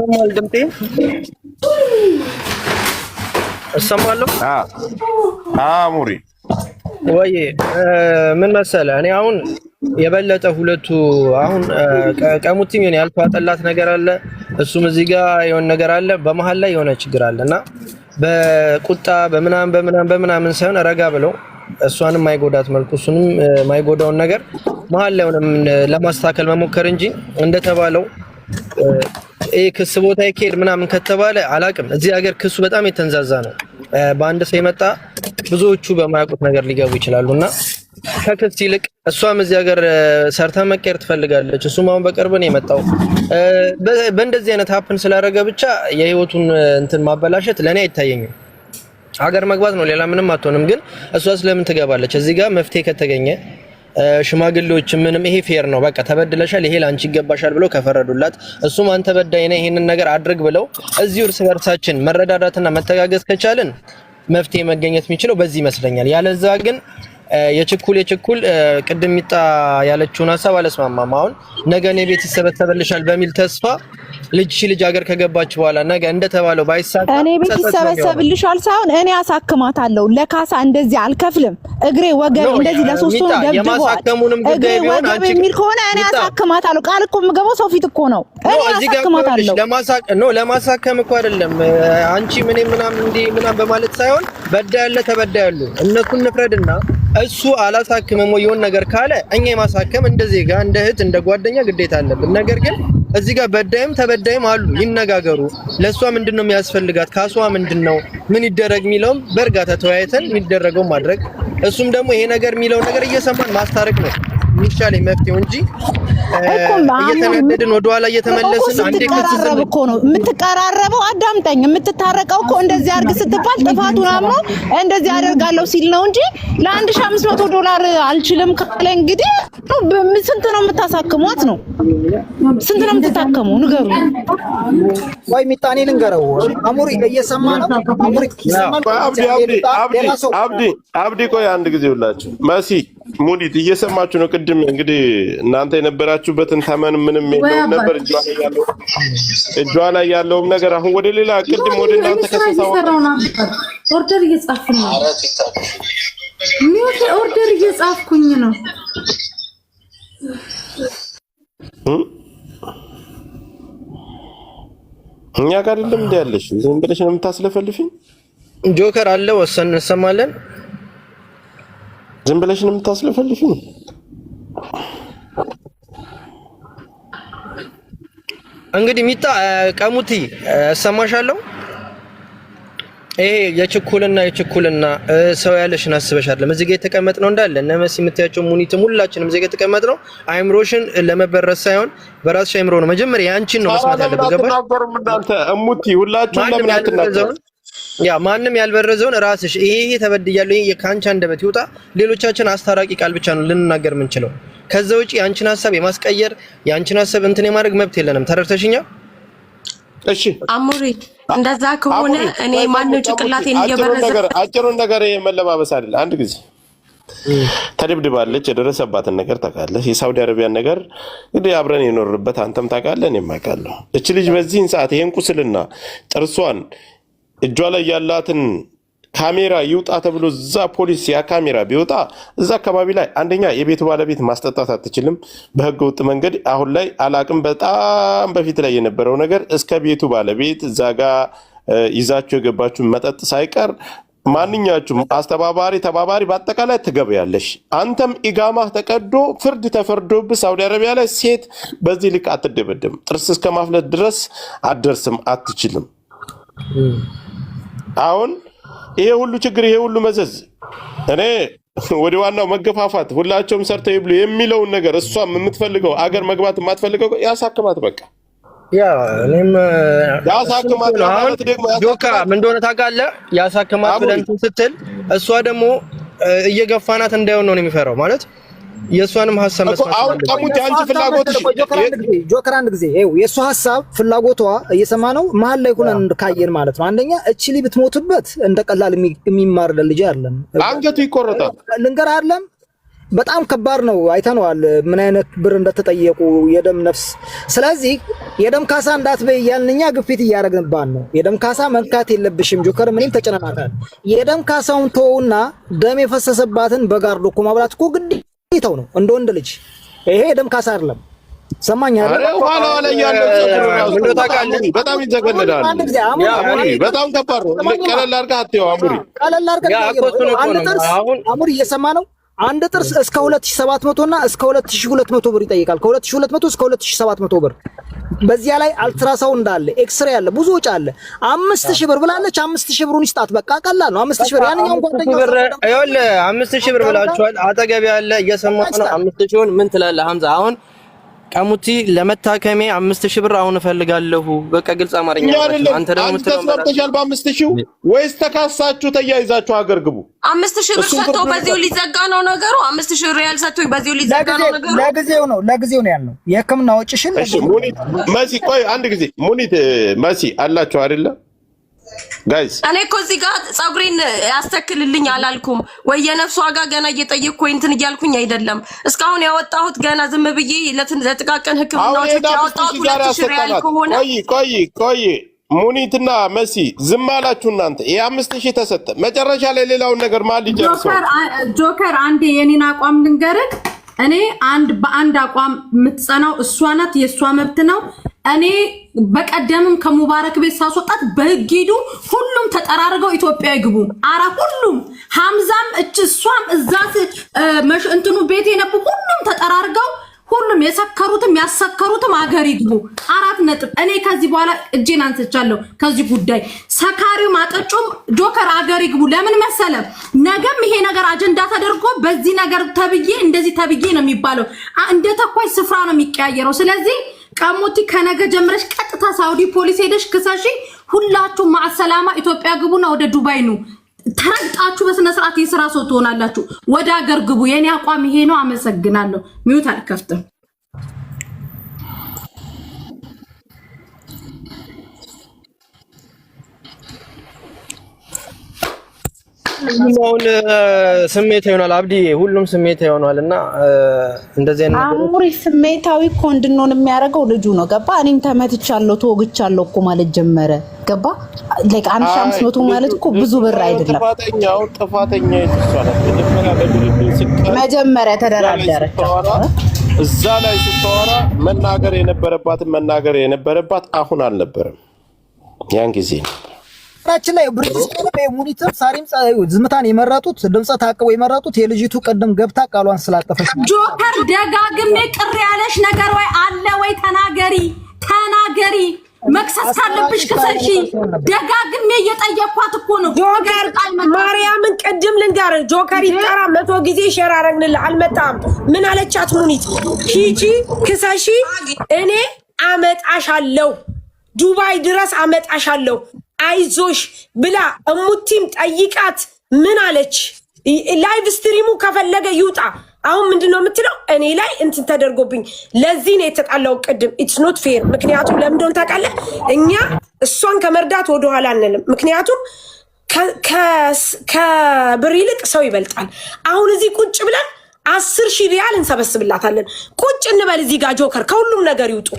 S2: ሰማል ድምጤ እሰማለሁ።
S4: ሙሪ
S2: ወይ ምን መሰለህ እኔ አሁን የበለጠ ሁለቱ አሁን ቀሙቲም የኔ ያልተዋጠላት ነገር አለ፣ እሱም እዚህ ጋር የሆነ ነገር አለ፣ በመሃል ላይ የሆነ ችግር አለና በቁጣ በምናምን ሳይሆን ረጋ ብለው እሷንም ማይጎዳት መልኩ እሱንም ማይጎዳውን ነገር መሃል ላይ ሆነም ለማስተካከል መሞከር እንጂ እንደተባለው ክስ ቦታ ይኬድ ምናምን ከተባለ አላቅም። እዚህ ሀገር ክሱ በጣም የተንዛዛ ነው። በአንድ ሰው የመጣ ብዙዎቹ በማያውቁት ነገር ሊገቡ ይችላሉና ከክስ ይልቅ እሷም እዚህ ሀገር ሰርታ መቀየር ትፈልጋለች። እሱም አሁን በቅርብ ነው የመጣው። በእንደዚህ አይነት ሀፕን ስላደረገ ብቻ የህይወቱን እንትን ማበላሸት ለእኔ አይታየኝም። ሀገር መግባት ነው፣ ሌላ ምንም አትሆንም። ግን እሷ ስለምን ትገባለች? እዚህ ጋር መፍትሄ ከተገኘ ሽማግሌዎች ምንም ይሄ ፌር ነው በቃ ተበድለሻል፣ ይሄ ላንቺ ይገባሻል ብለው ከፈረዱላት እሱም አንተ በዳይ ነህ ይሄንን ነገር አድርግ ብለው እዚሁ እርስ በርሳችን መረዳዳትና መተጋገዝ ከቻልን መፍትሄ መገኘት የሚችለው በዚህ ይመስለኛል። ያለዛ ግን የችኩል ቅድም ሚጣ ያለችውን ሐሳብ አለስማማም። አሁን ነገ እኔ ቤት ይሰበሰብልሻል በሚል ተስፋ ልጅ ሀገር ከገባች በኋላ ነገ እንደተባለው ባይሳካ
S8: እኔ ቤት ይሰበሰብልሻል ሳይሆን እኔ አሳክማታለሁ። ለካሳ እንደዚህ አልከፍልም። እግሬ ወገቤ እንደዚህ ለሶስት ነው ደብድበዋል። እግሬ ወገቤ የሚል ከሆነ እኔ አሳክማታለሁ። ቃል እኮ የምገባው ሰው ፊት እኮ ነው። እኔ አሳክማታለሁ።
S2: ለማሳከም እኮ አይደለም አንቺ ምናምን እንዲህ ምናምን በማለት ሳይሆን በዳያለ ተበዳያሉ እነሱን ንፍረድና እሱ አላሳክመም ወይ የሆነ ነገር ካለ እኛ የማሳከም እንደ ዜጋ እንደ እህት እንደ ጓደኛ ግዴታ አለብን። ነገር ግን እዚህ ጋር በዳይም ተበዳይም አሉ፣ ይነጋገሩ። ለሷ ምንድነው የሚያስፈልጋት? ካሷ ምንድነው? ምን ይደረግ የሚለውም በእርጋታ ተወያይተን የሚደረገው ማድረግ፣ እሱም ደግሞ ይሄ ነገር የሚለው ነገር እየሰማን ማስታረቅ ነው የሚሻለው መፍትሄው እንጂ እየተናደድን ወደኋላ እየተመለስን አንዴ
S8: ከተቀራረበ እኮ ነው የምትቀራረበው። አዳምጠኝ፣ የምትታረቀው እኮ እንደዚህ አድርግ ስትባል ጥፋቱን አምኖ እንደዚህ አደርጋለሁ ሲል ነው እንጂ $1500 አልችልም ካለ እንግዲህ ስንት ነው የምታሳክሟት ነው? ስንት ነው የምትታከሙ? ንገሩ
S3: ወይ ሚጣኔ ልንገረው። አሙሪ እየሰማ ነው። አሙሪ ይሰማል።
S4: አብዲ ቆይ አንድ ጊዜ ሁላችሁ መሲ ሙኒት እየሰማችሁ ነው። ቅድም እንግዲህ እናንተ የነበራችሁበትን ተመን ምንም የለውም ነበር እጇ ላይ ያለውም ነገር አሁን ወደ ሌላ ቅድም ወደ እናንተ ከሰሳው
S10: ኦርደር እየጻፍኩኝ ነው። ኦርደር እየጻፍኩኝ ነው።
S4: እኛ ጋር አይደለም እንዴ ያለሽ? ዝም ብለሽ ነው የምታስለፈልፊኝ?
S2: ጆከር አለ ወሰን እንሰማለን።
S4: ዝም ብለሽ ነው የምታስለፈልፊኝ?
S2: እንግዲህ ሚጣ ቀሙቲ እሰማሻለሁ። ይሄ የችኩልና ሰው ያለሽን አስበሽ አይደለም እዚህ ጋር የተቀመጥነው እንዳለ እነ መሲ የምታያቸው ሙኒትም ሁላችንም እዚህ ጋር የተቀመጥነው አይምሮሽን ለመበረስ ሳይሆን በራስሽ አይምሮ ነው። መጀመሪያ ያንቺን ነው መስማት ያለብሽ። ገባሽ?
S4: እናንተ እሙቲ ሁላችሁም ለምን አትናገሩ?
S2: ያ ማንም ያልበረዘውን ራስሽ ይሄ ተበድያለሁ ይሄ ካንቺ አንደበት ይውጣ። ሌሎቻችን አስታራቂ ቃል ብቻ ነው ልንናገር የምንችለው። ከዛ ውጪ ያንቺን ሐሳብ የማስቀየር ያንቺን ሐሳብ እንትን የማድረግ መብት የለንም። ተረድተሽኛል?
S4: እሺ
S5: አሙሪ እንደዛ ከሆነ እኔ ማንንም ጭቅላቴን እየበረዘ
S4: አጭሩን ነገር መለባበስ አይደል። አንድ ጊዜ ተደብድባለች፣ የደረሰባትን ነገር ታውቃለህ። የሳውዲ አረቢያን ነገር እንግዲህ አብረን የኖርበት አንተም ታውቃለህ፣ እኔም አውቃለሁ። እቺ ልጅ በዚህን ሰዓት ይሄን ቁስልና ጥርሷን እጇ ላይ ያላትን ካሜራ ይውጣ ተብሎ እዛ ፖሊስ ያ ካሜራ ቢወጣ እዛ አካባቢ ላይ አንደኛ የቤቱ ባለቤት ማስጠጣት አትችልም በህገ ወጥ መንገድ። አሁን ላይ አላቅም በጣም በፊት ላይ የነበረው ነገር እስከ ቤቱ ባለቤት እዛ ጋር ይዛችሁ የገባችሁ መጠጥ ሳይቀር ማንኛችሁም አስተባባሪ ተባባሪ በአጠቃላይ ትገበያለሽ። አንተም ኢጋማህ ተቀዶ ፍርድ ተፈርዶብህ ሳውዲ አረቢያ ላይ ሴት በዚህ ልክ አትደበደም። ጥርስ እስከ ማፍለት ድረስ አትደርስም፣ አትችልም። አሁን ይሄ ሁሉ ችግር ይሄ ሁሉ መዘዝ እኔ ወደ ዋናው መገፋፋት ሁላቸውም ሰርተው ይብሉ የሚለውን ነገር እሷም የምትፈልገው አገር መግባት የማትፈልገው ያሳክማት በቃ
S2: ያ እኔም
S4: ያሳክማት ማለት ደግሞ
S2: ጆካ ምን እንደሆነ ታውቃለህ? ያሳክማት ብለን ስትል እሷ ደግሞ እየገፋናት እንዳይሆን ነው የሚፈራው ማለት የእሷንም ሀሳብ መስማት
S4: አሁን ቀሙት አንቺ ፍላጎትሽ
S3: ጆከር አንድ ጊዜ ይኸው የእሷ ሀሳብ ፍላጎቷ እየሰማ ነው። መሀል ላይ ሆነን ካየን ማለት ነው አንደኛ እቺ ልጅ ብትሞትበት እንደ ቀላል የሚማር ልጅ አይደለም፣
S4: አንገቱ ይቆረጣል።
S3: ልንገር አይደለም በጣም ከባድ ነው። አይተነዋል ምን አይነት ብር እንደተጠየቁ የደም ነፍስ። ስለዚህ የደም ካሳ እንዳትበይ እያልን እኛ ግፊት እያደረግንባት ነው። የደም ካሳ መንካት የለብሽም ጆከር፣ ምንም ተጨናናታል። የደም ካሳውን ተውና ደም የፈሰሰባትን በጋርዶ እኮ ማብላት እኮ ግዴታው ነው እንደ ወንድ ልጅ። ይሄ የደም ካሳ አይደለም። ሰማኛ አይደል?
S4: ኋላ ኋላ ያለው ምን ታውቃለህ? በጣም ይዘገነዳል። በጣም ከባድ ነው። ቀለል አድርገህ አትየው አሙሪ፣ ቀለል አድርገህ አሙሪ እየሰማ ነው። አንድ ጥርስ እስከ 2700 እና እስከ 2200 ብር ይጠይቃል። ከ2200 እስከ 2700 ብር። በዚያ ላይ አልትራሳውንድ አለ፣ ኤክስሬ አለ፣ ብዙ ወጪ አለ። 5000 ብር ብላለች። 5000 ብሩን ይስጣት። በቃ ቀላል ነው። 5000 ብር ያንኛው ጓደኛው
S2: ይኸውልህ 5000 ብር ብላችኋል። አጠገብ ያለ እየሰማሁ ነው። 5000ን ምን ትላለህ ሐምዛ? አሁን ቀሙቲ ለመታከሜ 5000 ብር አሁን እፈልጋለሁ። በቃ ግልጽ አማርኛ ነው። አንተ ደግሞ
S4: ተስማምተሻል በ5000 ወይስ ተካሳችሁ ተያይዛችሁ ሀገር ግቡ?
S5: 5000 ብር ሰጥተው በዚሁ ሊዘጋ ነው ነገሩ። 5000 ሪያል ሰጥተው በዚሁ ሊዘጋ ነው ነገሩ።
S3: ለጊዜው ነው ያልነው የሕክምና ወጪሽን።
S4: እሺ ሙኒት መሲ፣ ቆይ አንድ ጊዜ ሙኒት መሲ አላችሁ አይደለ? ጋይስ
S5: እኔ እኮ እዚህ ጋር ጸጉሬን ያስተክልልኝ አላልኩም ወይ? የነፍስ ዋጋ ገና እየጠየቅኩ እንትን እያልኩኝ አይደለም። እስካሁን ያወጣሁት ገና ዝም ብዬ ለጥቃቅን ሕክምናዎች ያወጣሁት 2000 ሪያል ከሆነ
S4: ቆይ ሙኒትና መሲ ዝም አላችሁ እናንተ። ይሄ 5000 ተሰጠ። መጨረሻ ላይ ሌላውን ነገር ማል ይጨርሰው።
S10: ጆከር አንዴ የኔን አቋም ልንገርህ። እኔ በአንድ አቋም የምትጸናው እሷ ናት፣ የእሷ መብት ነው። እኔ በቀደምም ከሙባረክ ቤት ሳስወጣት በህግ ሂዱ፣ ሁሉም ተጠራርገው ኢትዮጵያ ይግቡ። አራ ሁሉም ሐምዛም እሷም እዛ እንትኑ ቤት የነቡ ሁሉም ተጠራርገው ሁሉም የሰከሩትም ያሰከሩትም አገር ይግቡ። 4 ነጥብ። እኔ ከዚህ በኋላ እጄን አንስቻለሁ ከዚህ ጉዳይ። ሰካሪው ማጠጩም ጆከር አገር ይግቡ። ለምን መሰለ ነገም ይሄ ነገር አጀንዳ ተደርጎ በዚህ ነገር ተብዬ እንደዚህ ተብዬ ነው የሚባለው። እንደ ተኳይ ስፍራ ነው የሚቀያየረው። ስለዚህ ቀሙቲ ከነገ ጀምረሽ ቀጥታ ሳውዲ ፖሊስ ሄደሽ ክሰሺ። ሁላችሁ ማሰላማ ኢትዮጵያ ግቡና ወደ ዱባይ ነው ተረግጣችሁ በስነ ስርዓት የሥራ ሰው ትሆናላችሁ። ወደ ሀገር ግቡ። የኔ አቋም ይሄ ነው። አመሰግናለሁ። ሚውት አልከፍትም።
S2: ሁሉም ስሜት ይሆናል። አብዲ ሁሉም ስሜት ይሆናል እና እንደዚህ አይነት
S6: አሙሪ ስሜታዊ እኮ እንድንሆን የሚያደርገው ልጁ ነው። ገባ? እኔም ተመትቻለሁ ተወግቻለሁ እኮ ማለት ጀመረ። ገባ? ለካ 1500 ማለት እኮ ብዙ ብር አይደለም።
S4: ጥፋተኛ ይተሳለ
S6: መጀመሪያ ተደራደረች።
S4: እዛ ላይ ስትወራ መናገር የነበረባት አሁን አልነበረም፣ ያን ጊዜ ነው።
S3: ታችን ላይ ብሪጅ ሙኒትም ሳሪም ዝምታን የመረጡት ድምጽ ታቅበው የመረጡት የልጅቱ ቀደም ገብታ ቃሏን ስላጠፈች።
S10: ጆከር ደጋግሜ ቅር ያለሽ ነገር ወይ አለ ወይ? ተናገሪ። መክሰስ ካለብሽ ክሰሺ። ደጋግሜ እየጠየኳት እኮ ነው።
S11: ጆከር ማርያምን ቅድም ልንገር፣ ጆከር ይጠራ 100 ጊዜ ሼር አረግንልህ አልመጣም። ምን አለቻት ሙኒት? ሂጂ ክሰሺ፣ እኔ አመጣሻለሁ፣ ዱባይ ድረስ አመጣሻለሁ አይዞሽ ብላ እሙቲም ጠይቃት። ምን አለች? ላይቭ ስትሪሙ ከፈለገ ይውጣ። አሁን ምንድነው የምትለው? እኔ ላይ እንትን ተደርጎብኝ ለዚህ ነው የተጣላው ቅድም። ኢትስ ኖት ፌር። ምክንያቱም ለምን እንደሆነ ታውቃለህ? እኛ እሷን ከመርዳት ወደኋላ አንልም። ምክንያቱም ከብር ይልቅ ሰው ይበልጣል። አሁን እዚህ ቁጭ ብለን 10,000 ሪያል እንሰበስብላታለን። ቁጭ እንበል እዚህ ጋር ጆከር ከሁሉም ነገር ይውጡ።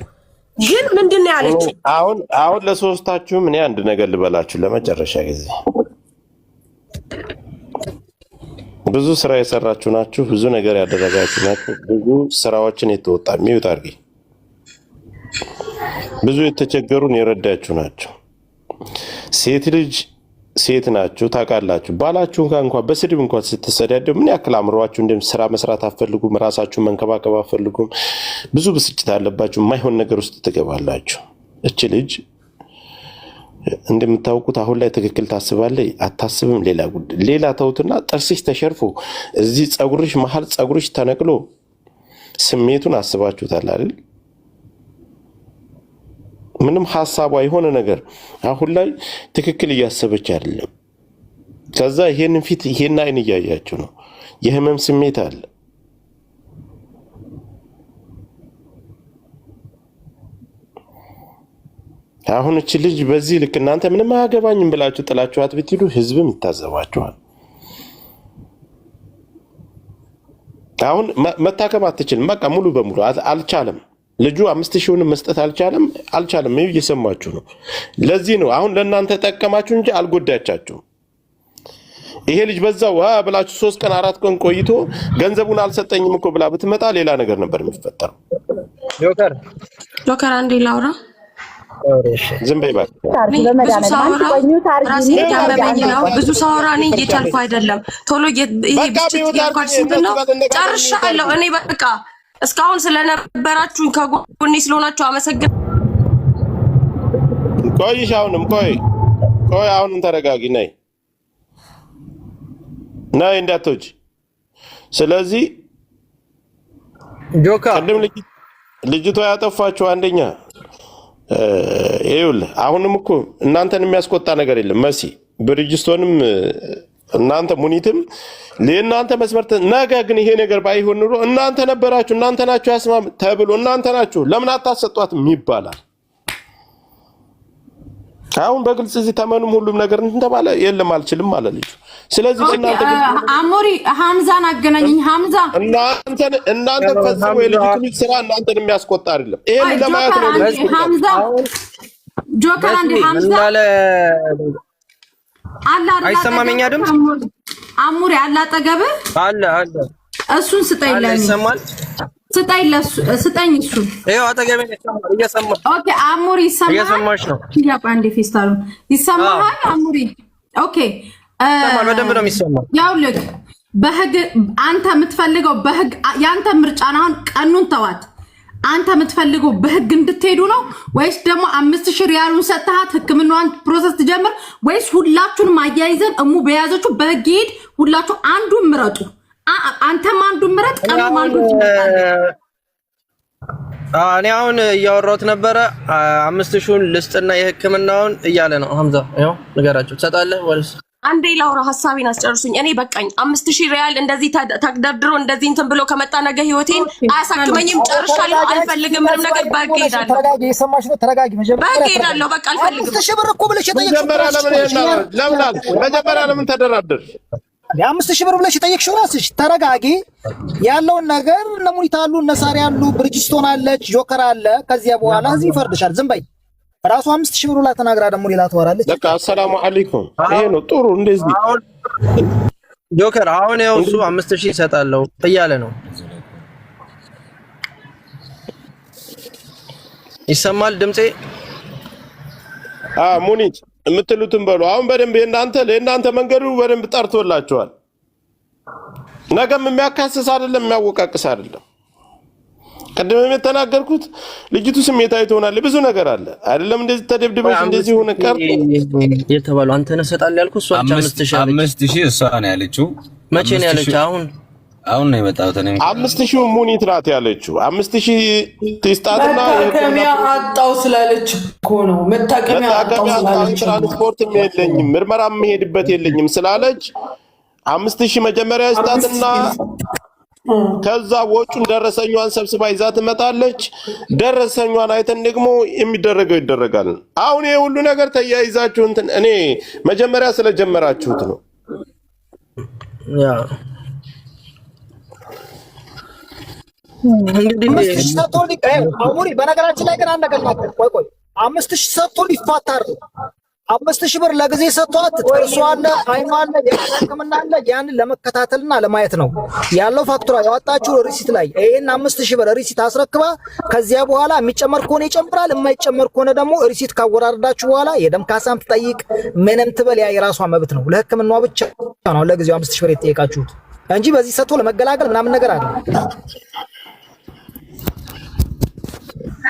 S11: ግን ምንድነው ያለች?
S4: አሁን ለሶስታችሁም እኔ አንድ ነገር ልበላችሁ ለመጨረሻ ጊዜ። ብዙ ስራ የሰራችሁ ናችሁ፣ ብዙ ነገር ያደረጋችሁ ናችሁ፣ ብዙ ስራዎችን የተወጣ ሚውት አድርጊ፣ ብዙ የተቸገሩን የረዳችሁ ናችሁ። ሴት ልጅ ሴት ናችሁ ታውቃላችሁ። ባላችሁ እንኳን በስድብ እንኳን ስትሰዳደው ምን ያክል አምሯችሁ እንደም ስራ መስራት አትፈልጉም፣ ራሳችሁን መንከባከብ አትፈልጉም፣ ብዙ ብስጭት አለባችሁ፣ የማይሆን ነገር ውስጥ ትገባላችሁ። እቺ ልጅ እንደምታውቁት አሁን ላይ ትክክል ታስባለች አታስብም፣ ሌላ ጉዳይ። ሌላ ተውትና ጥርስሽ ተሸርፎ እዚህ ጸጉርሽ መሃል ጸጉርሽ ተነቅሎ ስሜቱን አስባችሁታል አይደል? ምንም ሐሳቧ የሆነ ነገር አሁን ላይ ትክክል እያሰበች አይደለም። ከዛ ይሄንን ፊት ይሄን አይን እያያችሁ ነው። የህመም ስሜት አለ። አሁን እቺ ልጅ በዚህ ልክ እናንተ ምንም አያገባኝም ብላችሁ ጥላችኋት ብትሄዱ ህዝብም ይታዘባችኋል። አሁን መታከም አትችልም። በቃ ሙሉ በሙሉ አልቻለም። ልጁ 5000ውን መስጠት አልቻለም። እየሰማችሁ ነው። ለዚህ ነው አሁን ለእናንተ ጠቀማችሁ እንጂ አልጎዳቻችሁም። ይሄ ልጅ በዛው ብላችሁ 3 ቀን 4 ቀን ቆይቶ ገንዘቡን አልሰጠኝም እኮ ብላ ብትመጣ ሌላ ነገር ነበር የሚፈጠረው።
S5: ጆከር አንዴ ላውራ።
S4: ዝም በይ ባክ።
S5: ብዙ ሳወራ እኔ እየቻልኩ አይደለም። ቶሎ ይሄ ብቻ ያልኳችሁ ምንድነው ጨርሻለሁ። እኔ በቃ እስካሁን ስለነበራችሁ ከጎኔ ስለሆናችሁ አመሰግናለሁ።
S4: ቆይሽ አሁንም ቆይ አሁንም ተረጋጊ። ነይ እንዳትወጪ። ስለዚህ
S2: ጆከር
S4: ልጅቷ ያጠፋችሁ አንደኛ ይኸውልህ አሁንም እኮ እናንተን የሚያስቆጣ ነገር የለም። መሲ ብርጅስቶንም እናንተ ሙኒትም ለእናንተ መስመር ነገ ግን ይሄ ነገር ባይሆን ኑሮ እናንተ ነበራችሁ እናንተ ናችሁ ያስማም ተብሎ እናንተ ናችሁ ለምን አታሰጧትም ይባላል። አሁን በግልጽ እዚህ ተመኑም ሁሉም ነገር እንተባለ የለም አልችልም ማለት ልጅ። ስለዚህ እናንተ
S10: አሞሪ ሐምዛን አገናኝኝ። ሐምዛ
S4: እናንተ ፈጽሞ የልጅቱ ስራ እናንተን የሚያስቆጣ አይደለም። ይሄን ለማየት ነው።
S10: ሐምዛ ጆከር አንዴ ሐምዛ አላ
S2: አይሰማምኛ ድምጽ
S10: አሞሪ አላ አጠገብ
S2: አለ
S10: እሱን ስጠኝ
S2: ይሰማል።
S10: ስጠኝ እሱን
S2: ይሄው አጠገቤ እየሰማ።
S10: ኦኬ አሞሪ ይሰማል።
S2: እየሰማሽ ነው?
S10: አንዴ ፌስታሉ ይሰማሃል አሞሪ? ኦኬ
S2: በደንብ ነው የሚሰማው።
S10: ያው ልክ በህግ አንተ የምትፈልገው በህግ ያንተ ምርጫ ነው። አሁን ቀኑን ተዋት። አንተ የምትፈልገው በህግ እንድትሄዱ ነው ወይስ ደግሞ 5000 ሪያሉን ሰጥተሃት ህክምናዋን ፕሮሰስ ትጀምር ወይስ ሁላችሁንም አያይዘን እሙ በያዘችው በህግ ሄድ ሁላችሁ አንዱን ምረጡ። አንተም አንዱን ምረጥ። ቀኑም አንዱን
S2: እኔ አሁን እያወራሁት ነበረ 5000ን ልስጥና የህክምናውን እያለ ነው ሐምዛ። ያው ንገራችሁ ትሰጣለህ ወይስ
S5: አንዴ ላውራ ሀሳቤን አስጨርሱኝ። እኔ በቃኝ 5000 ሪያል እንደዚህ ተደርድሮ እንደዚህ እንትን ብሎ ከመጣ ነገ ህይወቴን አያሳክመኝም። ጨርሻለሁ። አልፈልግም ምንም ነገር በቃ ሄዳለሁ።
S3: ተረጋጊ። የሰማሽ ነው? ተረጋጊ።
S5: መጀመሪያ ሄዳለሁ። በቃ አልፈልግም።
S3: 5000 ብር እኮ ብለሽ የጠየቅሽው
S4: መጀመሪያ ለምን ተደራደር?
S3: 5000 ብር ብለሽ የጠየቅሽው ራስሽ። ተረጋጊ። ያለውን ነገር እነ ሙኒት አሉ፣ እነ ሳሪ አሉ፣ ብርጅስቶን አለች፣ ጆከር አለ። ከዚያ በኋላ እዚህ ይፈርድሻል። ዝም በይ። ራሱ 5000 ብር ላይ ተናግራ ደግሞ ሌላ ትወራለች።
S4: በቃ አሰላሙ አለይኩም። ይሄ ነው ጥሩ። እንደዚህ
S2: ጆከር አሁን ያው እሱ 5000 ይሰጣለው እያለ ነው። ይሰማል ድምጼ?
S4: ሙኒት የምትሉትን በሉ። አሁን በደንብ ለእናንተ መንገዱ በደንብ ጠርቶላችኋል። ነገም የሚያካስስ አይደለም፣ የሚያወቃቅስ አይደለም። ቀደም የተናገርኩት ልጅቱ ስሜታዊ ትሆናለች። ብዙ ነገር አለ አይደለም። እንደዚህ ተደብድበሽ እንደዚህ ሆነ ቀርቶ
S2: የተባለው አንተ ነህ ሰጣል ያልኩት። እሷ
S9: 5000 እሷ ነው ያለችው።
S2: መቼ ነው ያለችው?
S9: አሁን ነው የመጣሁት። እኔ
S4: 5000 ሙኒት ናት ያለችው። 5000 ትስጣትና
S1: መታከሚያ አጣው ስላለች እኮ ነው። መታከሚያ አጣው ስላለች
S4: ትራንስፖርትም የለኝም ምርመራም መሄድበት የለኝም ስላለች 5000 መጀመሪያ ስጣትና ከዛ ወጪውን ደረሰኛዋን ሰብስባ ይዛ ትመጣለች። ደረሰኛዋን አይተን ደግሞ የሚደረገው ይደረጋል። አሁን ይሄ ሁሉ ነገር ተያይዛችሁ እንትን እኔ መጀመሪያ ስለጀመራችሁት ነው።
S2: ያ
S3: እንግዲህ ሰጥቶልኝ አሙሪ በነገራችን ላይ ግን አንድ ነገር ማለት ቆይ 5000 ሰጥቶልኝ ይፋታር 5000 ብር ለጊዜ ሰጥቷት ጥርሷ አለ አይኗ አለ የሕክምና አለ ያንን ለመከታተልና ለማየት ነው ያለው። ፋክቱራ ያወጣችሁ ሪሲት ላይ ይሄን 5000 ብር ሪሲት አስረክባ ከዚያ በኋላ የሚጨመር ከሆነ ይጨምራል፣ የማይጨመር ከሆነ ደግሞ ሪሲት ካወራረዳችሁ በኋላ የደም ካሳም ትጠይቅ ምንም ትበል ያ የራሷ መብት ነው። ለሕክምናዋ ብቻ ነው ለጊዜው 5000 ብር የተጠየቃችሁት እንጂ በዚህ ሰጥቶ ለመገላገል ምናምን ነገር አለ።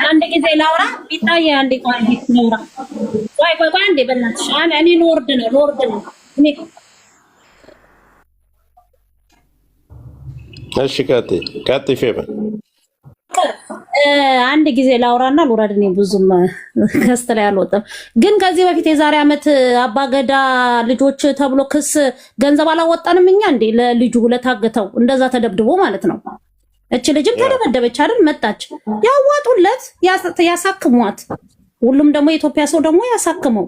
S12: አንድ ጊዜ ላውራ ቢታይ አንዴ ቆይ ላውራ ቆይ አንዴ በእናትሽ እኔ ሎርድ ነው እኔ
S4: እሺ ቀጥይ ፌቨር
S12: አንድ ጊዜ ላውራና ልውረድ። እኔ ብዙም ከስተ ላይ አልወጣም፣ ግን ከዚህ በፊት የዛሬ ዓመት አባገዳ ልጆች ተብሎ ክስ ገንዘብ አላወጣንም እኛ እንዴ ለልጁ ለታገተው እንደዛ ተደብድቦ ማለት ነው። እቺ ልጅም ተደበደበች አይደል? መጣች ያዋጡለት ያሳክሟት ሁሉም ደግሞ የኢትዮጵያ ሰው ደግሞ ያሳክመው፣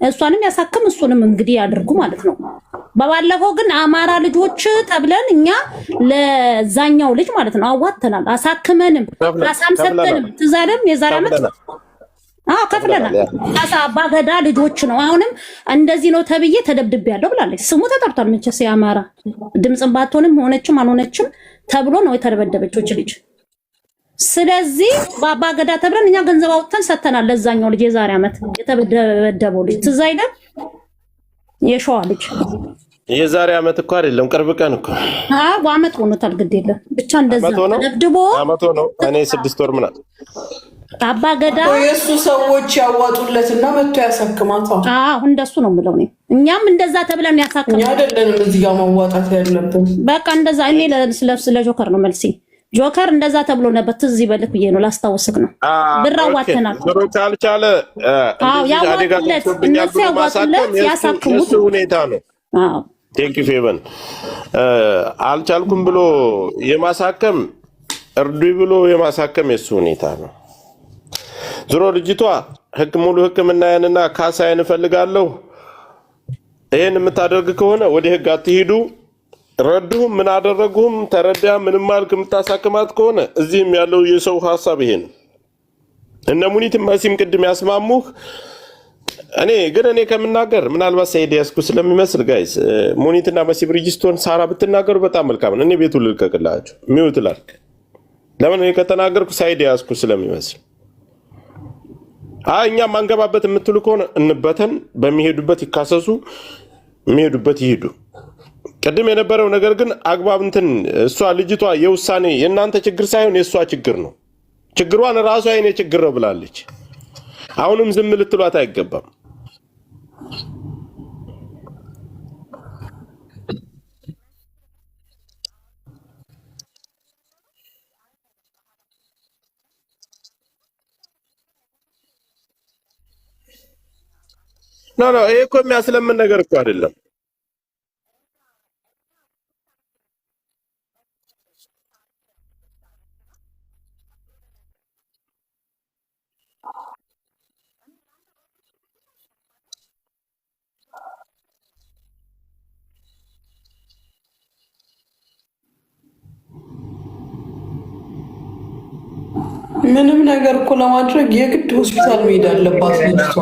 S12: እሷንም ያሳክም እሱንም እንግዲህ ያድርጉ ማለት ነው። በባለፈው ግን አማራ ልጆች ተብለን እኛ ለዛኛው ልጅ ማለት ነው አዋተናል፣ አሳክመንም ካሳም ሰጠንም። ትዝ አይልም የዛሬ ዓመት ከፍለናል። ካሳ አባገዳ ልጆች ነው። አሁንም እንደዚህ ነው ተብዬ ተደብድቤያለሁ ብላለች። ስሙ ተጠርቷል። መቼስ የአማራ ድምፅም ባትሆንም ሆነችም አልሆነችም ተብሎ ነው የተደበደበችው ልጅ። ስለዚህ በአባገዳ ተብለን እኛ ገንዘብ አውጥተን ሰጥተናል ለዛኛው ልጅ የዛሬ ዓመት የተደበደበው ልጅ ትዝ አይልም? የሸዋ ልጅ
S4: የዛሬ ዓመት እኮ አይደለም ቅርብ ቀን እኮ
S12: ዓመት ሆኖታል። ግድ የለም ብቻ እንደዛ ተደብድቦ
S4: ዓመት ሆኖ እኔ 6 ወር ምናምን
S12: አባገዳ
S1: የእሱ ሰዎች ያዋጡለትና መጥቶ ያሳክማታል።
S12: እንደሱ ነው የምለው እኔ። እኛም እንደዛ ተብለን ያሳክማል።
S1: እኛ አይደለንም እዚህ ጋር ማዋጣት ያለብን።
S12: በቃ እንደዛ እኔ ለጆከር ነው መልሲ። ጆከር እንደዛ ተብሎ ነበር። ትዝ ይበልክ ብዬ ነው ላስታውስክ ነው። ብር አዋጥተናል።
S4: ብር ካልቻለ
S12: ያዋጡለት እነሱ ያዋጡለት ያሳክሙት
S4: ሁኔታ ነው። ቴንክ ዩ ፌቨን አልቻልኩም ብሎ የማሳከም እርዱ ብሎ የማሳከም የሱ ሁኔታ ነው። ዞሮ ልጅቷ ሙሉ ሕክምናዬንና ካሳዬን እፈልጋለሁ። ይሄን የምታደርግ ከሆነ ወደ ህግ አትሄዱ። ረዱህም ምን አደረጉህም ተረዳ ምንም ማልክ የምታሳክማት ከሆነ እዚህም ያለው የሰው ሐሳብ ይሄ ነው። እነ ሙኒትም መሲም ቅድም ያስማሙህ እኔ ከምናገር ምናልባት ሰይድ ያስኩ ስለሚመስል ጋይስ ሙኒትና መሲ ብሪጅስቶን ሳራ ብትናገሩ በጣም መልካም ነው። እኔ ቤቱ ልልቀቅላችሁ ሚውት ላልክ ለምን እኔ ከተናገርኩ ሰይድ ያስኩ ስለሚመስል እኛ ማንገባበት የምትሉ ከሆነ እንበተን፣ በሚሄዱበት ይካሰሱ፣ የሚሄዱበት ይሄዱ። ቅድም የነበረው ነገር ግን አግባብ እንትን እሷ ልጅቷ የውሳኔ የእናንተ ችግር ሳይሆን የእሷ ችግር ነው። ችግሯን ራሷ የኔ ችግር ነው ብላለች። አሁንም ዝም ልትሏት አይገባም። ኖ ይሄ እኮ የሚያስለምን ነገር እኮ አይደለም።
S1: ምንም ነገር እኮ ለማድረግ የግድ ሆስፒታል መሄድ አለባት ልጅቷ።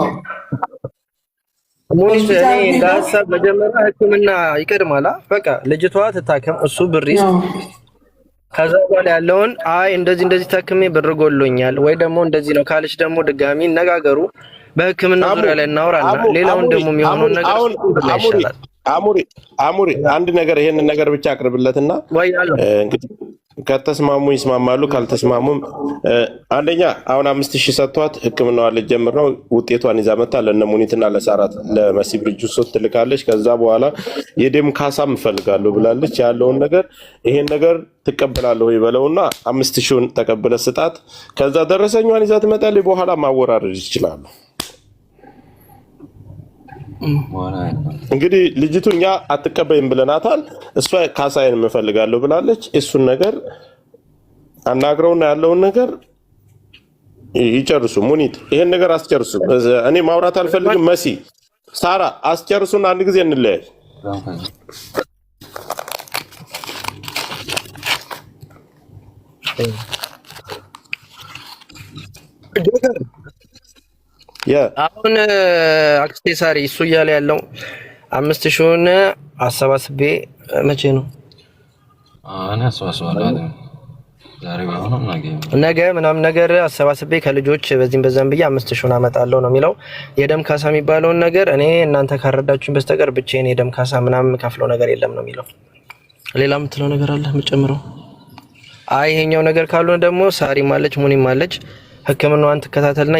S2: ሙኒት እኔ ዳሰብ መጀመሪያ ሕክምና ይቀድማላ። በቃ ልጅቷ ትታከም፣ እሱ ብር ይስጥ። ከዛ በኋላ ያለውን እንደዚህ ታክሜ ብር ጎሎኛል ወይ ደግሞ እንደዚህ ነው ካለች ደግሞ ድጋሚ እነጋገሩ። በሕክምና ዙሪያ ላይ እናወራለን። ሌላውን ደግሞ የሚሆነው ነገር ይሻላል። አሙሪ አንድ ነገር ይሄንን ነገር ብቻ አቅርብለትና እንግዲህ ከተስማሙ ይስማማሉ፣ ካልተስማሙም አንደኛ አሁን 5000 ሰጥቷት ህክምናዋን ልትጀምር ነው። ውጤቷን ይዛ መጣ ለነ ሙኒትና ለሳራት ለመሲ ብሪጅስቶን ትልካለች። ከዛ በኋላ የደም ካሳም እፈልጋለሁ ብላለች። ያለውን ነገር ይሄን ነገር ትቀበላለህ ወይ በለውና 5000ን ተቀበለ ስጣት። ከዛ ደረሰኛዋን ይዛ ትመጣለች። በኋላ ማወራረድ ይችላሉ። እንግዲህ ልጅቱ እኛ አትቀበይም ብለናታል። እሷ ካሳዬን እፈልጋለሁ ብላለች። እሱን ነገር አናግረውና ያለውን ነገር ይጨርሱ። ሙኒት ይሄን ነገር አስጨርሱ። እኔ ማውራት አልፈልግም። መሲ ሳራ አስጨርሱና አንድ ጊዜ እንለያይ። አሁን አክሴሳሪ እሱ እያለ ያለው 5000ን አሰባስቤ መቼ ነው ነገ ምናምን ነገር አሰባስቤ ከልጆች በዚህም በዛም ብዬ 5000ን አመጣለሁ ነው የሚለው። የደም ካሳ የሚባለውን ነገር እኔ እናንተ ካረዳችሁኝ በስተቀር ብቻዬን የደም ካሳ ምናምን ከፍለው ነገር የለም ነው የሚለው። ሌላ የምትለው ነገር አለ የምጨምረው? ይሄኛው ነገር ካልሆነ ደግሞ ሳሪም አለች ሙኒም አለች። ህክምናዋን ትከታተልና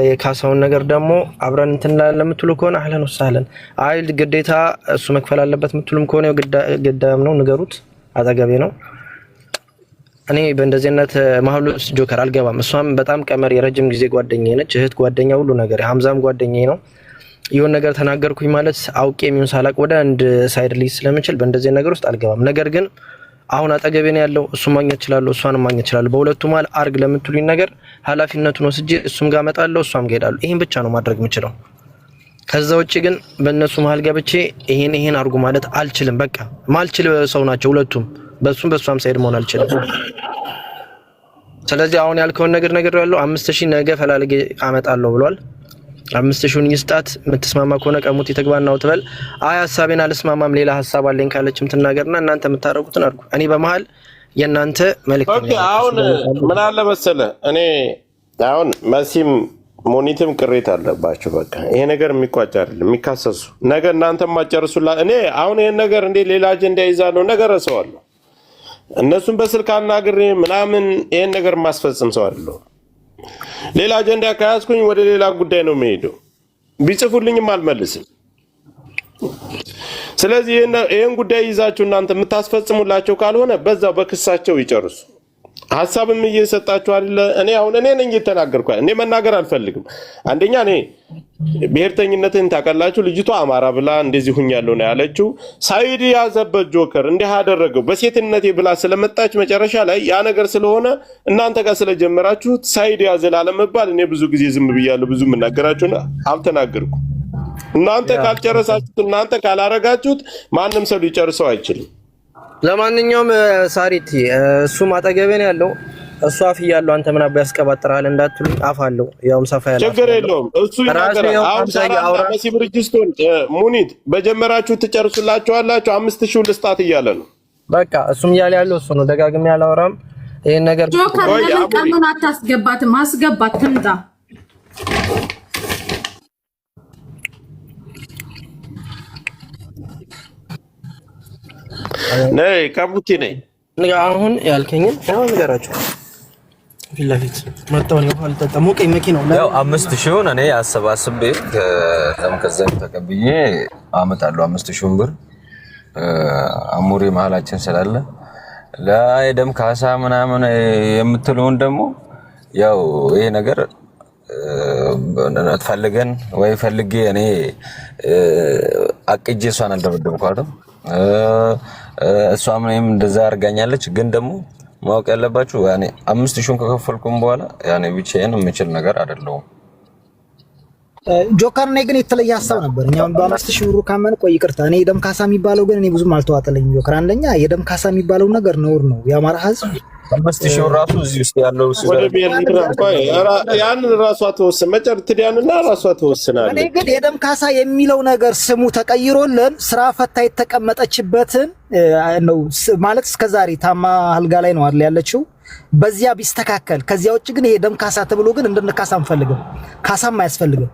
S2: የካሳውን ነገር ደግሞ አብረን እንትን ለምትሉ ከሆነ አህለን ወሳለን። ግዴታ እሱ መክፈል አለበት የምትሉም ከሆነ ግዳም ነው ንገሩት። አጠገቤ ነው። እኔ በእንደዚህ አይነት ማህሉ ጆከር አልገባም። እሷም በጣም ቀመር የረጅም ጊዜ ጓደኛዬ ነች፣ እህት ጓደኛ ሁሉ ነገር። ሀምዛም ጓደኛዬ ነው። ይሁን ነገር ተናገርኩኝ ማለት አውቄ የሚሆን ሳላቅ ወደ አንድ ሳይድ ሊዝ ስለምችል በእንደዚህ ነገር ውስጥ አልገባም። ነገር ግን አሁን አጠገቤ ነው ያለው። እሱም ማግኘት ይችላል፣ እሷንም ማግኘት ይችላል። በሁለቱ መሀል አርግ ለምትሉኝ ነገር ኃላፊነቱን ወስጄ እሱም ጋር እመጣለሁ፣ እሷም ጋር እሄዳለሁ። ይሄን ብቻ ነው ማድረግ የምችለው። ከዛ ውጪ ግን በእነሱ መሀል ገብቼ ይሄን አርጉ ማለት አልችልም። በቃ ማልችል ሰው ናቸው ሁለቱም፣ በሱም በሷም ሳይድ መሆን አልችልም። ስለዚህ አሁን ያልከውን ነገር ያለው 5000 ነገ ፈላልጌ አመጣለሁ ብሏል። 5000ን ይስጣት። የምትስማማ ከሆነ ቀሙት የተግባናው ትበል። አይ ሐሳቤን አልስማማም ሌላ ሐሳብ አለኝ ካለችም ትናገርና እናንተ የምታረጉትን አድርጉ። እኔ በመሃል የእናንተ መልእክት ነው።
S4: አሁን ምን አለ መሰለ፣ እኔ አሁን መሲም ሞኒትም ቅሬታ አለባቸው። በቃ ይሄ ነገር የሚቋጭ አይደለም፣ የሚካሰሱ ነገ እናንተም ማጨርሱላ። እኔ አሁን ይሄን ነገር እንዴ ሌላ አጀንዳ ይዛለሁ ነገር ረሰዋለሁ። እነሱም በስልክ አናግሬ ምናምን ይሄን ነገር ማስፈጽም ሰው አይደለሁ። ሌላ አጀንዳ ከያዝኩኝ ወደ ሌላ ጉዳይ ነው የሚሄደው። ቢጽፉልኝም አልመልስም። ስለዚህ ይሄን ጉዳይ ይዛችሁ እናንተ የምታስፈጽሙላቸው ካልሆነ በዛው በክሳቸው ይጨርሱ። ሐሳብም እየሰጣችሁ አይደለ? እኔ ነኝ እየተናገርኩ እኔ መናገር አልፈልግም። አንደኛ እኔ ብሔርተኝነትን ታውቃላችሁ። ልጅቷ አማራ ብላ እንደዚህ ሁኛለሁ ነው ያለችው። ሳይድ ያዘበት ጆከር እንዲህ አደረገው በሴትነቴ ብላ ስለመጣች መጨረሻ ላይ ያ ነገር ስለሆነ እናንተ ጋር ስለጀመራችሁት ሳይድ ያዘላለ መባል እኔ ብዙ ጊዜ ዝም ብያለሁ። ብዙ የምናገራችሁና አልተናገርኩም። እናንተ ካልጨረሳችሁት፣ እናንተ ካላረጋችሁት ማንም ሰው ሊጨርሰው አይችልም።
S2: ለማንኛውም ሳሪቲ እሱ አጠገቤ ነው ያለው። እሱ አፍ ያለው አንተ ምን አባ ያስቀባጥራል እንዳትሉኝ፣ አፍ አለው ያውም ሰፋ ያለ
S4: ችግር የለውም። እሱ ይናገራል። አሁን ሳራና መሲ ብርጅስቶን ሙኒት በጀመራችሁ ትጨርሱላችኋላችሁ። 5000 ልስጣት እያለ ነው።
S2: በቃ እሱም እያለ ያለው እሱ ነው። ደጋግሜ ያላወራም ይሄን ነገር
S10: ጆከር ለምን ቀኑን አታስገባትም? አስገባት ትምጣ።
S4: ነይ ቀሙቲ ነይ።
S2: አሁን ያልከኝን አሁን ንገራችሁ። ፊት ለፊት መጣው ነው አልተጠሙ ቀይ መኪናው
S9: ያው 5000ን እኔ አሰባስቤ ከዛም ተቀብዬ አመጣለሁ። 5000 ብር አሙሪ መሀላችን ስላለ ለአይደም ካሳ ምናምን የምትለውን ደግሞ ያው ይሄ ነገር ፈልገን ወይ ፈልጌ እኔ አቅጄ እሷን አልደበደብኳት። እሷም እኔም እንደዛ አርጋኛለች። ግን ደግሞ ማወቅ ያለባችሁ ያኔ 5000ን ከከፈልኩም በኋላ ያኔ ብቻዬን የምችል ነገር አይደለም።
S3: ጆከር እኔ ግን የተለየ ሐሳብ ነበር። እኛም በ5000 ብሩ ካመን ቆይ ይቅርታ፣ እኔ የደም ካሳ የሚባለው ግን እኔ ብዙም አልተዋጠለኝም። ጆከር አንደኛ የደም ካሳ የሚባለው ነገር ነውር ነው። የአማራ ህዝብ
S9: 5000 ራሱ እዚህ ውስጥ ያለው
S4: ወደ ብሔር ቆይ ያን ራሷ ተወሰነ መጨር ትዲያንና ራሷ ተወሰናለች።
S3: እኔ ግን የደም ካሳ የሚለው ነገር ስሙ ተቀይሮልን ስራ ፈታ የተቀመጠችበትን ነው ማለት እስከዛሬ ታማ አልጋ ላይ ነው አይደል ያለችው። በዚያ ቢስተካከል። ከዚያ ውጭ ግን ይሄ ደም ካሳ ተብሎ ግን እንድንካሳ አንፈልግም። ካሳም አያስፈልግም።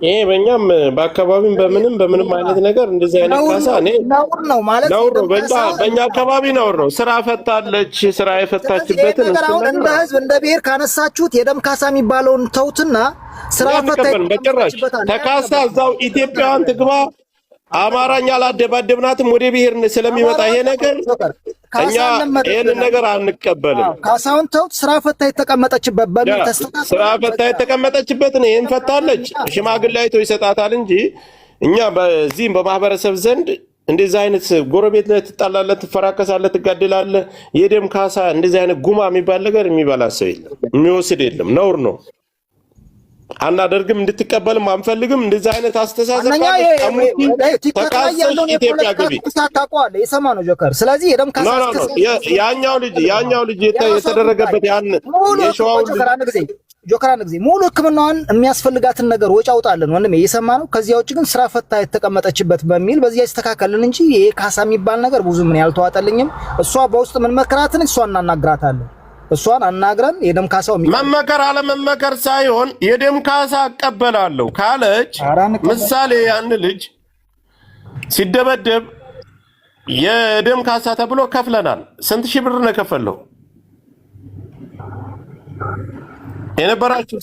S4: ይሄ በእኛም በአካባቢም በምንም አይነት ነገር እንደዚህ አይነት ካሳ
S3: ነውር ነው ማለት ነው።
S4: በእኛ አካባቢ ነውር ነው። ስራ ፈታለች። ስራ የፈታችበትን
S3: እንደ ህዝብ እንደ ብሔር ካነሳችሁት የደም ካሳ የሚባለውን ተውትና ስራ ፈታች
S4: በጭራሽ ተካሳ እዛው ኢትዮጵያን ትግባ። አማራኛ አላደባደብናትም። ወደ ብሔር ስለሚመጣ ይሄ ነገር እኛ ይሄንን ነገር አንቀበልም።
S3: ካሳውን ተውት። ስራ ፈታ የተቀመጠችበት በሚል ተስተካክሎ
S4: ስራ ፈታ የተቀመጠችበትን ይሄን ፈታለች። ሽማግሌ አይቶ ይሰጣታል እንጂ እኛ በዚህም በማህበረሰብ ዘንድ እንደዚህ አይነት ጎረቤት ላይ ትጣላለህ፣ ትፈራከሳለህ፣ ትጋደላለህ። የደም ካሳ እንደዚህ አይነት ጉማ የሚባል ነገር የሚበላ ሰው የለም፣ የሚወስድ የለም። ነውር ነው። አናደርግም፣ እንድትቀበልም አንፈልግም። እንደዚህ አይነት አስተሳሰብ ኢትዮጵያ ገቢ
S3: ታቋለ የሰማ ነው ጆከር። ስለዚህ የደም ካሳ
S4: ያኛው ልጅ የተደረገበት ያን የሸዋው
S3: ጆከር አንድ ጊዜ ሙሉ ሕክምናዋን የሚያስፈልጋትን ነገር ወጪ አውጣለን ወንድሜ፣ እየሰማ ነው። ከዚያ ውጭ ግን ስራ ፈታ የተቀመጠችበት በሚል በዚያ ይስተካከልን እንጂ ይሄ ካሳ የሚባል ነገር ብዙ ምን ያልተዋጠልኝም። እሷ በውስጥ ምን መከራትን እሷ እናናግራታለን። እሷን አናግረን የደም ካሳው
S4: መመከር አለመመከር ሳይሆን የደም ካሳ አቀበላለሁ ካለች፣ ምሳሌ ያን ልጅ ሲደበደብ የደም ካሳ ተብሎ ከፍለናል። ስንት ሺህ ብር ነው ከፈለው የነበራችሁ?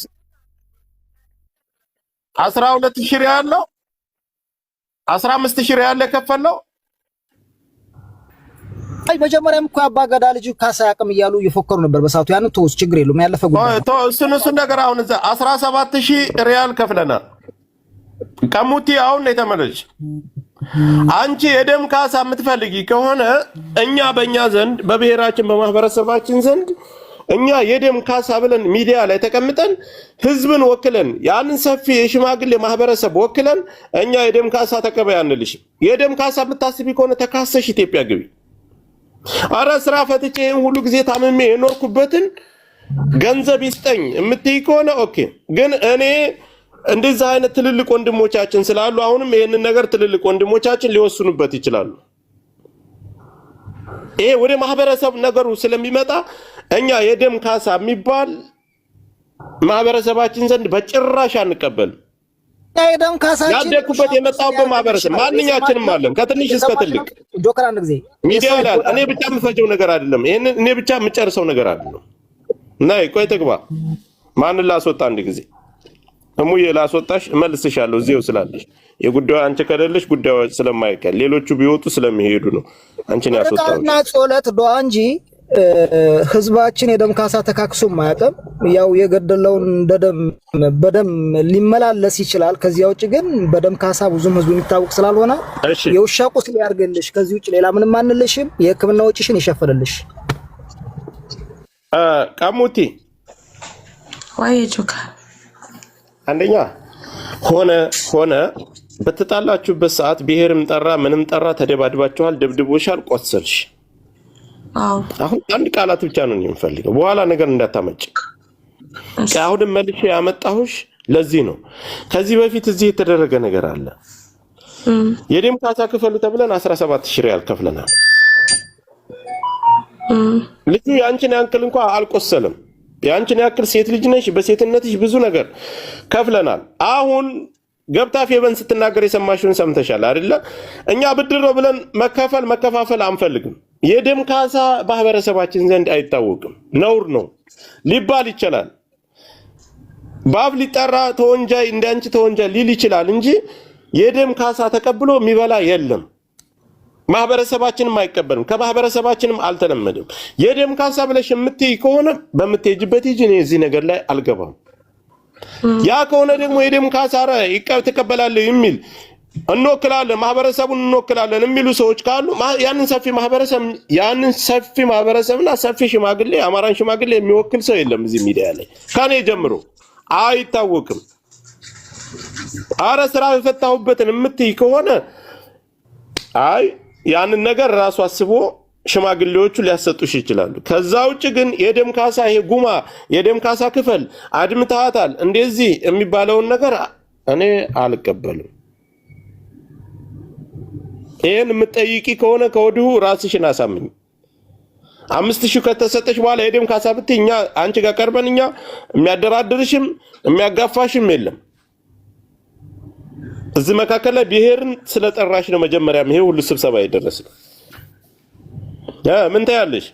S4: 12000 ሪያል ነው 15000 ሪያል ከፈለው። አይ መጀመሪያም እኮ አባገዳ ልጅ ካሳ ያቅም እያሉ እየፎከሩ ነበር በሰዓቱ። ያን ተውስ ችግር የለውም ያለፈ ጉዳይ ነው። እሱን ነገር አሁን እዛ 17000 ሪያል ከፍለናል። ቀሙቲ አሁን ነው የተመለች አንቺ የደም ካሳ የምትፈልጊ ከሆነ እኛ በእኛ ዘንድ በብሔራችን በማህበረሰባችን ዘንድ እኛ የደም ካሳ ብለን ሚዲያ ላይ ተቀምጠን ህዝብን ወክለን ያንን ሰፊ የሽማግሌ ማህበረሰብ ወክለን እኛ የደም ካሳ ተቀበይ አንልሽም። የደም ካሳ የምታስቢ ከሆነ ተካሰሽ ኢትዮጵያ ግቢ። አረ ስራ ፈትቼ ይሄን ሁሉ ጊዜ ታምሜ የኖርኩበትን ገንዘብ ይስጠኝ እምትይ ከሆነ ኦኬ። ግን እኔ እንደዛ አይነት ትልልቅ ወንድሞቻችን ስላሉ አሁንም ይሄንን ነገር ትልልቅ ወንድሞቻችን ሊወስኑበት ይችላሉ። ይሄ ወደ ማህበረሰብ ነገሩ ስለሚመጣ እኛ የደም ካሳ የሚባል ማህበረሰባችን ዘንድ በጭራሽ አንቀበል።
S3: የደም ካሳችን
S4: ያደኩበት የመጣሁበት ማህበረሰብ ማንኛችንም አለን ከትንሽ እስከ ትልቅ።
S3: ጆከር አንድ ጊዜ
S4: ሚዲያ ላይ እኔ ብቻ የምፈጀው ነገር አይደለም። ይሄንን እኔ ብቻ የምጨርሰው ነገር አይደለም። ናይ ቆይ ተግባ ማን ላስወጣ አንድ ጊዜ እሙዬ ላስወጣሽ እመልስሻለሁ እዚሁ ስላለሽ የጉዳዩ አንቺ ከደለሽ ጉዳዩ ስለማይቀር ሌሎቹ ቢወጡ ስለሚሄዱ ነው አንቺን ያስወጣው
S3: እና ጾለት ዱዓ እንጂ ህዝባችን የደም ካሳ ተካክሶ ማያቀም ያው የገደለውን በደም ሊመላለስ ይችላል። ከዚያ ውጭ ግን በደም ካሳ ብዙም ህዝቡ የሚታወቅ ስላልሆነ የውሻ ቁስል ያርገልሽ። ከዚህ ውጭ ሌላ ምንም አንልሽም። የህክምና ወጪሽን ይሸፍንልሽ።
S4: ቀሙቲ
S5: ወይ ጆካ
S4: አንደኛ ሆነ በተጣላችሁበት ሰዓት ብሔርም ጠራ ምንም ጠራ ተደባድባችኋል፣ ደብድቦሻል፣ ቆሰልሽ። አሁን አንድ ቃላት ብቻ ነው የምፈልገው፣ በኋላ ነገር እንዳታመጭ። አሁንም መልሼ ያመጣሁሽ ለዚህ ነው። ከዚህ በፊት እዚህ የተደረገ ነገር አለ። የደም ካሳ ክፈሉ ተብለን 17000 ሪያል ከፍለናል። ልጁ ያንቺን ያንክል እንኳን አልቆሰለም። ያንቺን ያክል ሴት ልጅ ነሽ፣ በሴትነትሽ ብዙ ነገር ከፍለናል። አሁን ገብታ ፌበን ስትናገር የሰማሽውን ሰምተሻል አይደለ? እኛ ብድር ነው ብለን መከፋፈል አንፈልግም። የደም ካሳ ማህበረሰባችን ዘንድ አይታወቅም፣ ነውር ነው ሊባል ይችላል። ባብ ሊጠራ ተወንጃይ እንዳንቺ ተወንጃይ ሊል ይችላል እንጂ የደም ካሳ ተቀብሎ የሚበላ የለም። ማህበረሰባችንም አይቀበልም፣ ከማህበረሰባችንም አልተለመደም። የደም ካሳ ብለሽ የምትይ ከሆነ በምትሄጅበት ሂጂ፣ እኔ እዚህ ነገር ላይ አልገባም። ያ ከሆነ ደግሞ የደም ካሳ ትቀበላለህ የሚል እንወክላለን ማህበረሰቡን እንወክላለን የሚሉ ሰዎች ካሉ ያንን ሰፊ ማህበረሰብና ሰፊ ሽማግሌ አማራን ሽማግሌ የሚወክል ሰው የለም እዚህ ሚዲያ ላይ ከኔ ጀምሮ አይታወቅም። አረ ስራ የፈታሁበትን የምትይ ከሆነ አይ ያንን ነገር ራሱ አስቦ ሽማግሌዎቹ ሊያሰጡሽ ይችላሉ። ከዛ ውጭ ግን የደም ካሳ ይሄ ጉማ የደም ካሳ ክፈል አድምታታል እንደዚህ የሚባለውን ነገር እኔ አልቀበልም። ይሄን የምትጠይቂ ከሆነ ከወዲሁ ራስሽን አሳምኝ። 5000 ከተሰጠሽ በኋላ የደም ካሳ ብትይ እኛ አንቺ ጋር ቀርበን እኛ የሚያደራድርሽም የሚያጋፋሽም የለም። እዚህ መካከል ላይ ብሔርን ስለጠራሽ ነው መጀመሪያም ይሄ ሁሉ ስብሰባ ይደረስል። ምን ታያለሽ?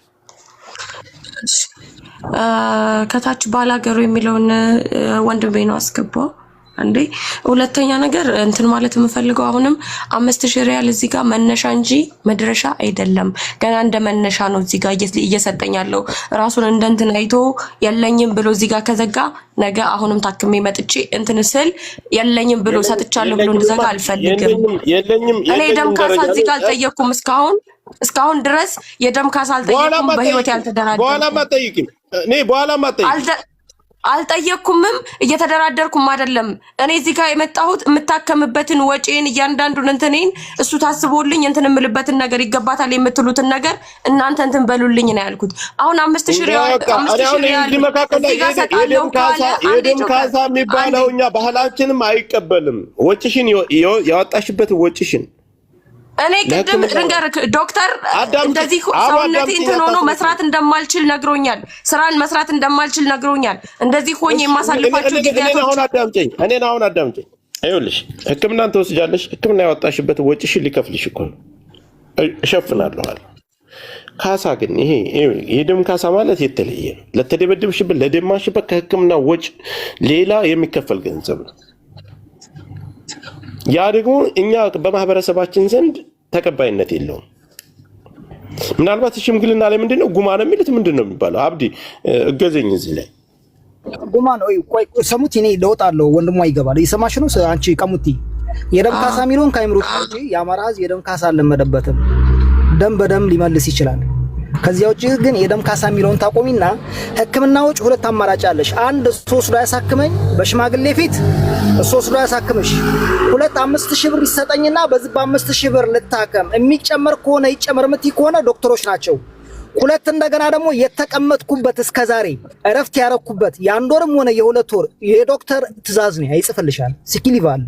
S5: ከታች ባላገሩ የሚለውን ወንድሜ ነው አስገባው እንዴ። ሁለተኛ ነገር እንትን ማለት የምፈልገው አሁንም 5000 ሪያል እዚህ ጋር መነሻ እንጂ መድረሻ አይደለም። ገና እንደ መነሻ ነው እዚህ ጋር እየሰጠኝ ያለው። ራሱን እንደ እንትን አይቶ የለኝም ብሎ እዚህ ጋር ከዘጋ ነገ አሁንም ታክሜ መጥቼ እንትን ስል የለኝም ብሎ ሰጥቻለሁ ብሎ እንደዘጋ አልፈልግም። እኔ ደም ካሳ እዚህ ጋር አልጠየቅኩም እስካሁን ድረስ የደም ካሳ አልጠየቅኩም። በህይወት ያልተደራደርኩ በኋላ አልጠየቅኩምም እየተደራደርኩም አይደለም። እኔ እዚህ ጋር የመጣሁት የምታከምበትን ወጪን እያንዳንዱን እንትኔን እሱ ታስቦልኝ እንትን የምልበትን ነገር ይገባታል የምትሉትን ነገር እናንተ እንትን በሉልኝ ነው ያልኩት። አሁን 5000 ሪያል
S4: የደም ካሳ የሚባለው እኛ ባህላችንም አይቀበልም። ወጪሽን ያወጣሽበትን ወጪሽን
S5: እኔ ቅድም ልንገርህ ዶክተር እንደዚህ ሰውነቴ እንትን ሆኖ መስራት እንደማልችል ነግሮኛል። ስራን መስራት እንደማልችል ነግሮኛል። እንደዚህ ሆኜ የማሳልፋቸው ጊዜያቶች
S4: እኔን አሁን አዳምጪኝ። አይውልሽ ህክምናን ተወስጃለሽ። ህክምና ያወጣሽበት ወጪሽን ሊከፍልሽ እኮ ነው። እሸፍናለሁ አለ። ካሳ ግን ይሄ የደም ካሳ ማለት የተለየ ነው። ለተደበደብሽበት ለደማሽበት ከህክምና ወጪ ሌላ የሚከፈል ገንዘብ ነው። ያ ደግሞ እኛ በማህበረሰባችን ዘንድ ተቀባይነት የለውም። ምናልባት ሽምግልና ላይ ምንድነው ጉማ ነው የሚሉት ምንድነው የሚባለው? አብዲ እገዘኝ እዚህ ላይ
S3: ጉማ ነው። ቆይ ሰሙት እኔ ለውጣለሁ ወንድሟ ይገባል። እየሰማሽ ነው አንቺ ቀሙቲ? የደም ካሳ የሚለውን ከአይምሮ እንጂ የአማራ ህዝብ የደም ካሳ አልለመደበትም። ደም በደም ሊመልስ ይችላል። ከዚያ ውጪ ግን የደም ካሳ የሚለውን ታቆሚና ህክምናዎች ሁለት አማራጭ አለሽ። አንድ ሶስት ላይ ያሳክመኝ በሽማግሌ ፊት ሶስት ላይ ያሳክምሽ፣ 5000 ብር ይሰጠኝና በዚህ በ5000 ብር ልታከም የሚጨመር ከሆነ ይጨመር ምትይ ከሆነ ዶክተሮች ናቸው። ሁለት እንደገና ደግሞ የተቀመጥኩበት እስከዛሬ እረፍት ያረኩበት የአንድ ወርም ሆነ የሁለት ወር የዶክተር ትእዛዝ ነው ይጽፍልሻል። ሲኪሊቭ አለ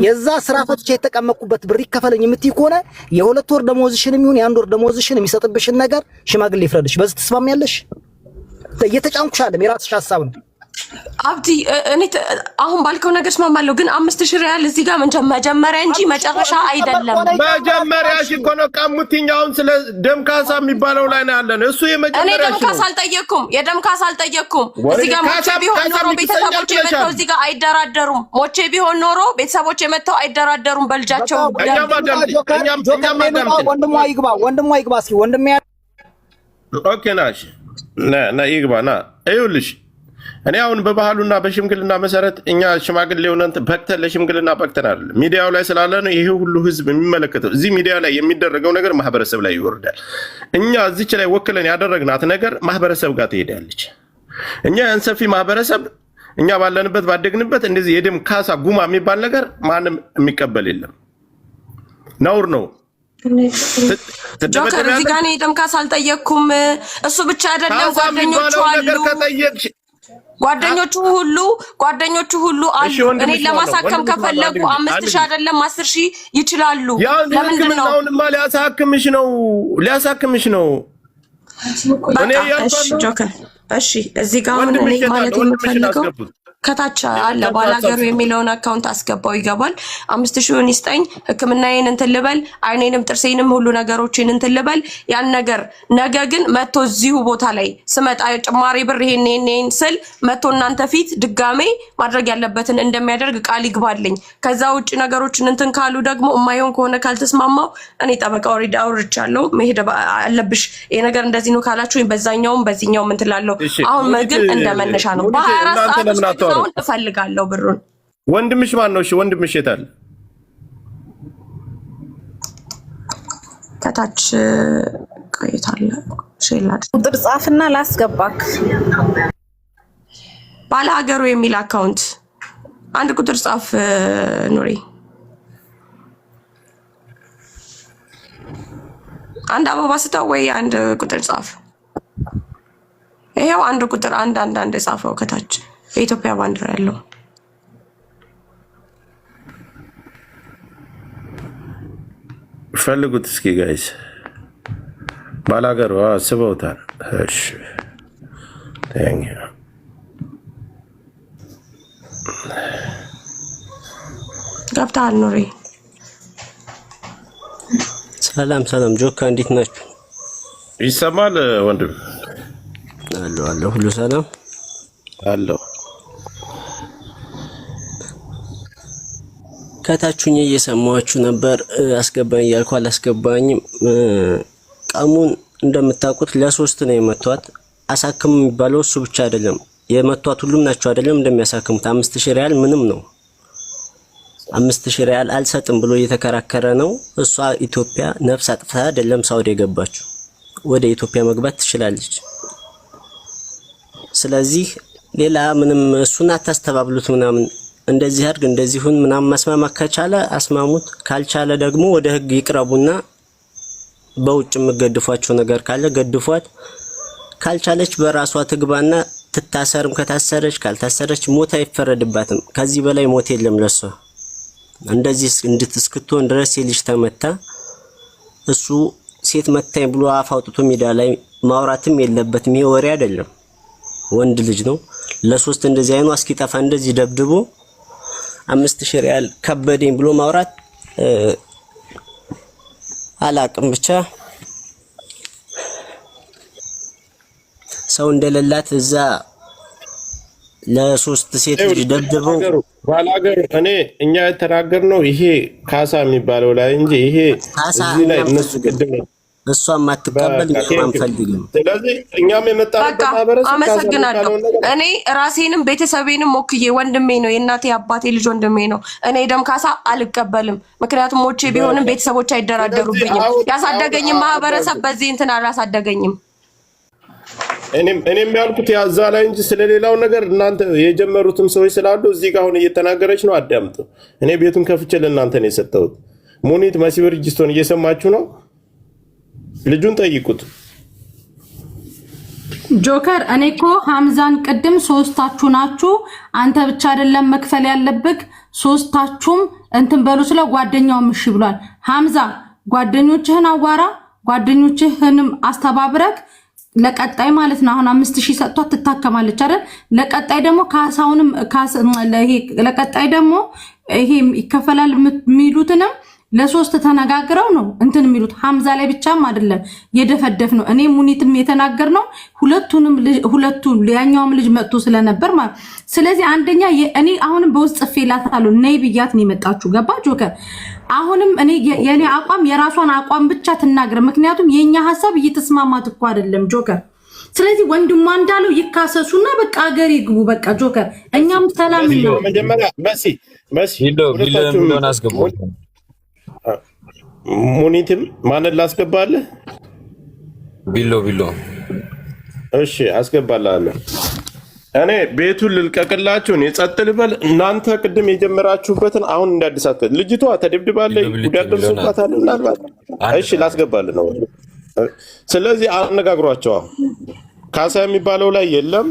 S3: የዛ ስራ ፈትቼ የተቀመጥኩበት ብር ይከፈለኝ የምትይ ከሆነ የሁለት ወር ደሞዝሽንም ይሁን የአንድ ወር ደሞዝሽን የሚሰጥብሽን ነገር ሽማግሌ ይፍረድሽ። በዚህ ተስማሚያለሽ? እየተጫንኩሻለም የራስሽ ሐሳብ ነው።
S5: አብዲ እኔ አሁን ባልከው ነገር እስማማለሁ፣ ግን 5000 ሪያል እዚህ ጋር መጀመሪያ እንጂ መጨረሻ አይደለም።
S4: መጀመሪያ እኮ ነው ቀሙትኛውን ስለ ደም ካሳ የሚባለው ላይ ነው ያለነው። እሱ የመጀመሪያ
S5: እኔ ደም ካሳ አልጠየቅኩም፣ የደም ካሳ አልጠየቅኩም። እዚህ ጋር ሞቼ ቢሆን ኖሮ ቤተሰቦቼ መተው እዚህ ጋር አይደራደሩም። ሞቼ ቢሆን ኖሮ ቤተሰቦቼ መተው አይደራደሩም በልጃቸው።
S3: ወንድሟ ይግባ እስኪ ወንድሜ።
S4: ኦኬ ናሽ ና ይግባ ና ይኸውልሽ እኔ አሁን በባህሉና በሽምግልና መሰረት እኛ ሽማግሌ ሆነን በቅተን ለሽምግልና በቅተናል። ሚዲያው ላይ ስላለ ነው ይሄ ሁሉ ህዝብ የሚመለከተው። እዚህ ሚዲያ ላይ የሚደረገው ነገር ማህበረሰብ ላይ ይወርዳል። እኛ እዚች ላይ ወክለን ያደረግናት ነገር ማህበረሰብ ጋር ትሄዳለች። እኛ ያን ሰፊ ማህበረሰብ እኛ ባለንበት ባደግንበት እንደዚህ የደም ካሳ ጉማ የሚባል ነገር ማንም የሚቀበል የለም፣ ነውር ነው።
S5: ጆከር እዚህ ጋር የደም ካሳ አልጠየቅኩም። እሱ ብቻ አይደለም ጓደኞቹ አሉ፣ ጓደኞቹ ሁሉ አሉ። እኔ ለማሳከም ከፈለጉ 5000 አይደለም 10000 ይችላሉ። ለምንድን ነው
S4: ሊያሳክምሽ ነው።
S5: እሺ ጆከር እሺ፣ እዚህ ጋር ምን ማለት የምፈልገው ከታች አለ ባላገሩ የሚለውን አካውንት አስገባው ይገባል። 5000 ይስጠኝ፣ ህክምናዬን እንትን ልበል፣ አይኔንም ጥርሴንም ሁሉ ነገሮችን እንትን ልበል። ያን ነገር ነገ ግን መቶ እዚሁ ቦታ ላይ ስመጣ ጭማሪ ብር ይሄን ስል መቶ እናንተ ፊት ድጋሜ ማድረግ ያለበትን እንደሚያደርግ ቃል ይግባልኝ። ከዛ ውጭ ነገሮችን እንትን ካሉ ደግሞ የማይሆን ከሆነ ካልተስማማው እኔ ጠበቃ ኦሬዲ አውርቻለሁ፣ መሄድ አለብሽ። ይሄ ነገር እንደዚህ ነው ካላችሁኝ በዛኛውም በዚህኛውም እንትን ላለው። አሁን ግን እንደመነሻ ነው በ24 ሰዓት አሁን እፈልጋለሁ ብሩን።
S4: ወንድምሽ ማን ነው? እሺ ወንድምሽ የት አለ?
S5: ከታች ቆይታለ። ሼላድ
S8: ቁጥር ጻፍና ላስገባክ።
S5: ባላገሩ የሚል አካውንት አንድ ቁጥር ጻፍ ኑሪ። አንድ አበባ ስጠው ወይ አንድ ቁጥር ጻፍ። ይሄው አንድ ቁጥር አንድ ጻፈው ከታች የኢትዮጵያ ባንዲራ ያለው
S4: ፈልጉት እስኪ ጋይስ። ባላገሩ አስበውታል። እሺ ታንኪ
S5: ገብታል ኑሪ።
S13: ሰላም ጆካ፣ እንዴት ናችሁ?
S4: ይሰማል ወንድም?
S13: አለሁ ሁሉ ሰላም
S4: አለሁ።
S13: ከታችሁኝ እየሰማችሁ ነበር። አስገባኝ እያልኩ አላስገባኝም። ቀሙን እንደምታውቁት ለሶስት ነው የመቷት። አሳክሙ የሚባለው እሱ ብቻ አይደለም የመቷት፣ ሁሉም ናቸው አይደለም እንደሚያሳክሙት። 5000 ሪያል ምንም ነው። 5000 ሪያል አልሰጥም ብሎ እየተከራከረ ነው። እሷ ኢትዮጵያ ነፍስ አጥፍታ አይደለም ሳውዲ የገባችው፣ ወደ ኢትዮጵያ መግባት ትችላለች። ስለዚህ ሌላ ምንም እሱን አታስተባብሉት ምናምን እንደዚህ አድርግ እንደዚህ ሁን ምናምን። ማስማማት ከቻለ አስማሙት፣ ካልቻለ ደግሞ ወደ ህግ ይቅረቡና በውጭ የምገድፏቸው ነገር ካለ ገድፏት። ካልቻለች በራሷ ትግባና ትታሰርም። ከታሰረች ካልታሰረች ሞት አይፈረድባትም። ከዚህ በላይ ሞት የለም ለሷ። እንደዚህ እንድትስክቶን ድረስ የልጅ ተመታ። እሱ ሴት መታኝ ብሎ አፍ አውጥቶ ሜዳ ላይ ማውራትም የለበትም። ይሄ ወሬ አይደለም። ወንድ ልጅ ነው። ለሶስት እንደዚህ አይኑ አስኪጠፋ እንደዚህ ደብድቦ 5000 ሪያል ከበደኝ ብሎ ማውራት አላቅም። ብቻ ሰው እንደሌላት እዛ ለሶስት ሴት ልጅ ደብድበው
S4: ባላገሩ እኛ የተናገርነው ይሄ ካሳ የሚባለው ላይ እንጂ ይሄ እዚህ ላይ እነሱ ቅድም
S13: እሷም ማትቀበል አንፈልግም።
S4: ስለዚህ እኛም የመጣንበት ማህበረሰብ
S5: አመሰግናለሁ። እኔ ራሴንም ቤተሰቤንም ወክዬ ወንድሜ ነው የእናቴ አባቴ ልጅ ወንድሜ ነው። እኔ ደም ካሳ አልቀበልም። ምክንያቱም ሞቼ ቢሆንም ቤተሰቦች አይደራደሩብኝም። ያሳደገኝ ማህበረሰብ በዚህ እንትን አላሳደገኝም።
S4: እኔም ያልኩት ያዛ ላይ እንጂ ስለሌላው ነገር እናንተ የጀመሩትም ሰዎች ስላሉ እዚህ ጋር አሁን እየተናገረች ነው። አዳምጡ። እኔ ቤቱን ከፍቼ ለእናንተ ነው የሰጠሁት። ሙኒት መሲብር ጅስቶን እየሰማችሁ ነው። ልጁን ጠይቁት።
S10: ጆከር እኔ እኮ ሐምዛን ቅድም ሶስታችሁ ናችሁ፣ አንተ ብቻ አይደለም መክፈል ያለብክ፣ ሶስታችሁም እንትን በሉ ስለ ጓደኛውም እሺ ብሏል። ሐምዛ ጓደኞችህን አዋራ፣ ጓደኞችህንም አስተባብረክ ለቀጣይ ማለት ነው። አሁን 5000 ሰጥቷት ትታከማለች አይደል? ለቀጣይ ደግሞ ካሳውንም ለቀጣይ ደግሞ ይሄ ይከፈላል የሚሉትንም ለሶስት ተነጋግረው ነው እንትን የሚሉት። ሐምዛ ላይ ብቻም አይደለም የደፈደፍ ነው። እኔ ሙኒትም የተናገር ነው ሁለቱን ያኛውም ልጅ መጥቶ ስለነበር ማለት። ስለዚህ አንደኛ እኔ አሁንም በውስጥ ጽፌላታለሁ ነይ ብያት ነው የመጣችሁ። ገባ ጆከር? አሁንም እኔ የኔ አቋም የራሷን አቋም ብቻ ትናገር። ምክንያቱም የኛ ሐሳብ እየተስማማት እኮ አይደለም ጆከር። ስለዚህ ወንድሟ እንዳለው ይካሰሱና በቃ ሀገር ይግቡ። በቃ ጆከር እኛም ሰላም ነው።
S4: መጀመሪያ መሲ
S9: ቢሎን አስገባው።
S4: ሙኒትም ማንን ላስገባለህ?
S9: ቢሎ
S4: እሺ አስገባላለሁ። እኔ ቤቱን ልልቀቅላችሁ፣ እኔ ጸጥ ልበል። እናንተ ቅድም የጀመራችሁበትን አሁን እንዳዲሳት ልጅቷ ተደብድባለች፣ ጉዳት ደርሶባታል። ምናልባት እሺ ላስገባልህ ነው። ስለዚህ አነጋግሯቸው። ካሳ የሚባለው ላይ የለም፣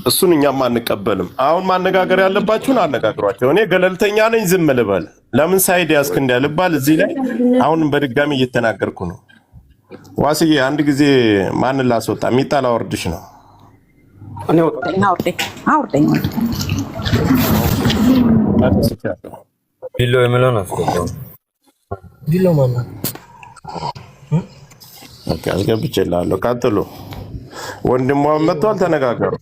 S4: እሱን እኛም አንቀበልም። አሁን ማነጋገር ያለባችሁን አነጋግሯቸው። እኔ ገለልተኛ ነኝ፣ ዝም ልበል። ለምን ሳይድ ያስክ እንዳልባል እዚህ ላይ አሁንም በድጋሚ እየተናገርኩ ነው። ዋስዬ አንድ ጊዜ ማንን ላስወጣ? ሚጣላ ወርድሽ ነው።
S7: እኔ አውርደኝ
S9: ቢሎ የምለውን አስገባው።
S2: ቢሎ ማማ
S4: ኦኬ አስገብቼልሃለሁ። ቀጥሉ። ወንድሟ መጥቷል፣ ተነጋገሩ።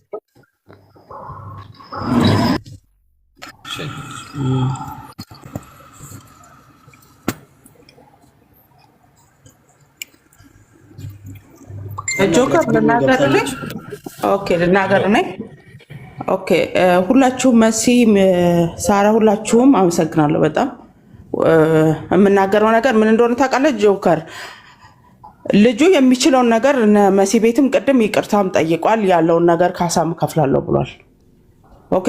S14: ጆከር ልናገርልኝ? ኦኬ ልናገር ነኝ። ኦኬ ሁላችሁም መሲ፣ ሳራ ሁላችሁም አመሰግናለሁ በጣም። የምናገረው ነገር ምን እንደሆነ ታውቃለህ ጆከር? ልጁ የሚችለውን ነገር መሲ ቤትም ቅድም ይቅርታም ጠይቋል። ያለውን ነገር ካሳም ከፍላለሁ ብሏል። ኦኬ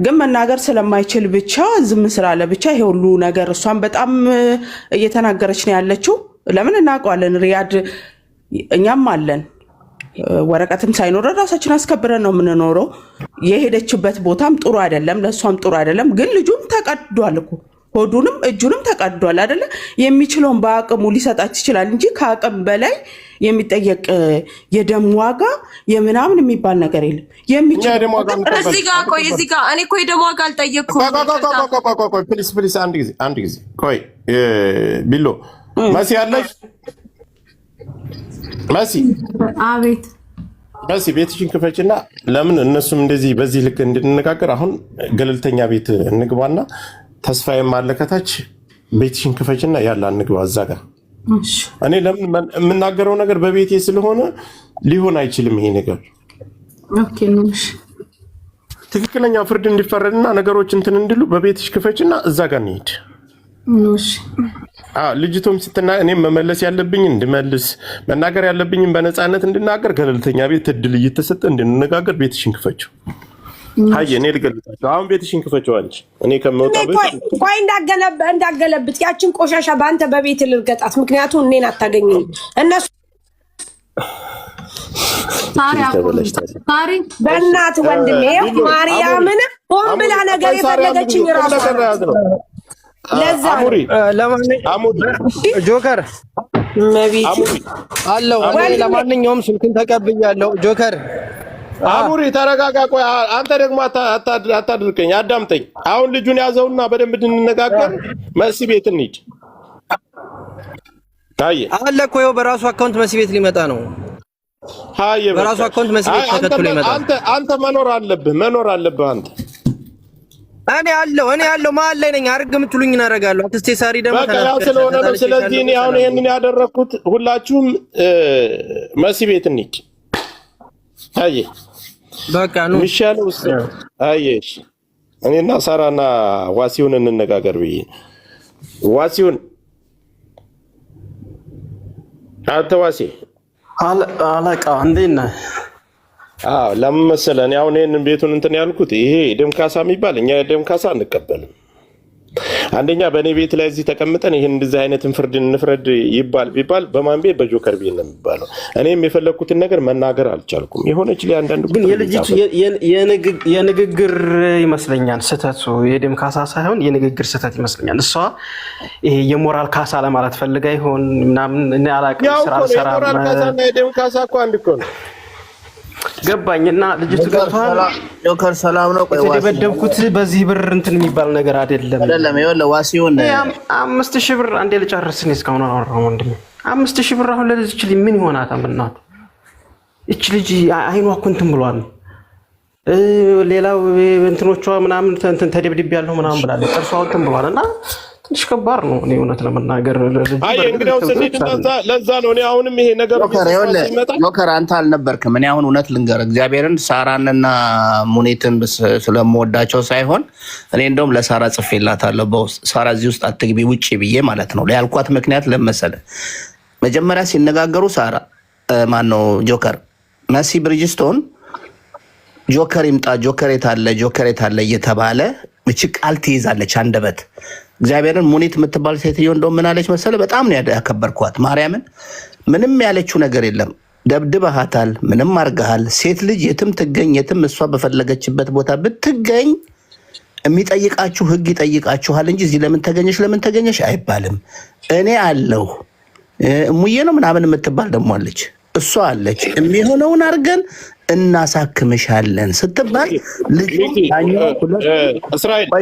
S14: ግን መናገር ስለማይችል ብቻ ዝም ስላለ ብቻ ይሄ ሁሉ ነገር እሷን በጣም እየተናገረች ነው ያለችው። ለምን እናውቀዋለን። ሪያድ እኛም አለን ወረቀትም ሳይኖር ራሳችን አስከብረን ነው የምንኖረው። የሄደችበት ቦታም ጥሩ አይደለም፣ ለእሷም ጥሩ አይደለም። ግን ልጁም ተቀዷል እኮ ሆዱንም እጁንም ተቀዷል አይደለ? የሚችለውን በአቅሙ ሊሰጣች ይችላል እንጂ ከአቅም በላይ የሚጠየቅ የደም ዋጋ የምናምን የሚባል ነገር የለም።
S5: እዚህ ጋር ቆይ፣ እዚህ ጋር እኔ እኮ የደም ዋጋ አልጠየቅኩም።
S4: ፕሊስ አንድ ጊዜ ቆይ። ቢሎ መሲ አለሽ? መሲ
S10: አቤት።
S4: መሲ ቤትሽን ክፈችና፣ ለምን እነሱም እንደዚህ በዚህ ልክ እንድንነጋገር አሁን ገለልተኛ ቤት እንግባና ተስፋዬ ማለከታች ቤትሽን ክፈችና ያላ እንግባ እዛ ጋር። እኔ ለምን የምናገረው ነገር በቤቴ ስለሆነ ሊሆን አይችልም ይሄ ነገር።
S10: ኦኬ ነሽ
S4: ትክክለኛ ፍርድ እንዲፈረድና ነገሮች እንትን እንድሉ በቤትሽ ክፈችና እዛ ጋር እንሂድ።
S10: ነሽ
S4: ልጅቶም ስትና እኔም መመለስ ያለብኝ እንድመልስ መናገር ያለብኝ በነፃነት እንድናገር ገለልተኛ ቤት እድል እየተሰጠ እንድንነጋገር ቤትሽን ክፈችው። አይ እኔ ልገልጣቸው። አሁን ቤትሽን ክፈችው አንቺ። እኔ ከመውጣ
S11: ቆይ እንዳገለብጥ ያችን ቆሻሻ በአንተ በቤት ልርገጣት። ምክንያቱም እኔን አታገኘኝ። እነሱ
S10: ታሪ
S11: በእናት ወንድሜ ማርያምን ሆን ብላ ነገር የፈለገችኝ ራሱ ለዛ
S2: ጆከር አለው። ለማንኛውም ስልክን ተቀብያለሁ። ጆከር
S4: አሙሪ ተረጋጋ። ቆይ አንተ ደግሞ አታድርቀኝ፣ አዳምጠኝ። አሁን ልጁን ያዘውና በደንብ እንነጋገር። መሲ ቤት እንሂድ። ታየ አለ
S2: እኮ ይኸው በራሱ አካውንት መሲ ቤት ሊመጣ ነው።
S4: ሃይ
S2: በራሱ አካውንት መሲ ቤት ተከትሎ ይመጣ።
S4: አንተ መኖር አለብህ አንተ
S2: እኔ ያለው መሀል ላይ ነኝ። አርግ የምትሉኝን አደርጋለሁ። አክስቴ ሳሪ ደግሞ
S4: በቃ ያው ስለሆነ ነው። ስለዚህ እኔ አሁን ይሄንን ያደረኩት ሁላችሁም መሲ ቤት እንሂድ። አየ
S2: በቃ ነው
S4: የሚሻለው እሱ። አየሽ እኔና ሳራና ዋሲውን እንነጋገር ብዬ ዋሲውን አንተ ዋሲ
S2: አለቃ እንዴት ነህ?
S4: ለምን መሰለህ እኔ አሁን ይሄንን ቤቱን እንትን ያልኩት ይሄ ደም ካሳ የሚባል እኛ ደም ካሳ አንቀበልም። አንደኛ በእኔ ቤት ላይ እዚህ ተቀምጠን ይሄን እንደዚህ አይነትን ፍርድ እንፍረድ ይባል ቢባል በማን ቤት በጆከር ቤት ነው የሚባለው። እኔም የፈለኩትን ነገር መናገር አልቻልኩም። የሆነች ላይ አንዳንዱ
S2: ግን የልጅቱ የንግግር ይመስለኛል ስህተቱ የደም ካሳ ሳይሆን የንግግር ስህተት ይመስለኛል። እሷ ይሄ የሞራል ካሳ ለማለት ፈልጋ ይሆን ምናምን እኔ አላውቅም። ስራ ሰራ
S4: የሞራል ካሳና የደም ካሳ እኮ አንድ እኮ ነው።
S2: ገባኝና ልጅቱ ገብቷል።
S15: ጆከር ሰላም ነው። ቆይ
S2: የተደበደብኩት በዚህ ብር እንትን የሚባል ነገር አይደለም።
S15: ይኸውልህ ዋሲውን
S2: 5000 ብር አንዴ ልጨርስ። እኔ እስካሁን አወራሁ ወንድሜ 5000 ብር አሁን ለዚህ ልጅ ምን ይሆናታል? ምናት እቺ ልጅ አይኗ እኮ እንትን ብሏል። ሌላው እንትኖቿ ምናምን እንትን ተደብድብ ያለው ምናምን ብላለች። ጥርሷ እንትን ብሏልና ትንሽ ከባድ ነው። እኔ እውነት ለመናገር
S4: አይ እንግዲህ ለዛ ነው እኔ አሁንም ይሄ ነገር
S15: ጆከር አንተ አልነበርክም። እኔ አሁን እውነት ልንገር እግዚአብሔርን ሳራንና ሙኒትን ስለምወዳቸው ሳይሆን እኔ እንደውም ለሳራ ጽፌላታለሁ በውስጥ ሳራ እዚህ ውስጥ አትግቢ ውጪ ብዬ ማለት ነው። ያልኳት ምክንያት ለመሰለ መጀመሪያ ሲነጋገሩ ሳራ ማነው ጆከር መሲ ብሪጅስቶን ጆከር ይምጣ ጆከር የታለ እየተባለ እቺ ቃል ትይዛለች አንደበት እግዚአብሔርን ሙኒት የምትባል ሴትዮ እንደው ምን አለች መሰለ በጣም ነው ያከበርኳት። ማርያምን ምንም ያለችው ነገር የለም። ደብድበሃታል፣ ምንም አርጋሃል። ሴት ልጅ የትም ትገኝ የትም እሷ በፈለገችበት ቦታ ብትገኝ የሚጠይቃችሁ ህግ ይጠይቃችኋል እንጂ እዚህ ለምን ተገኘሽ አይባልም። እኔ አለሁ ሙዬ ነው ምናምን የምትባል ደግሞ አለች። እሷ አለች የሚሆነውን አርገን እናሳክምሻለን ስትባል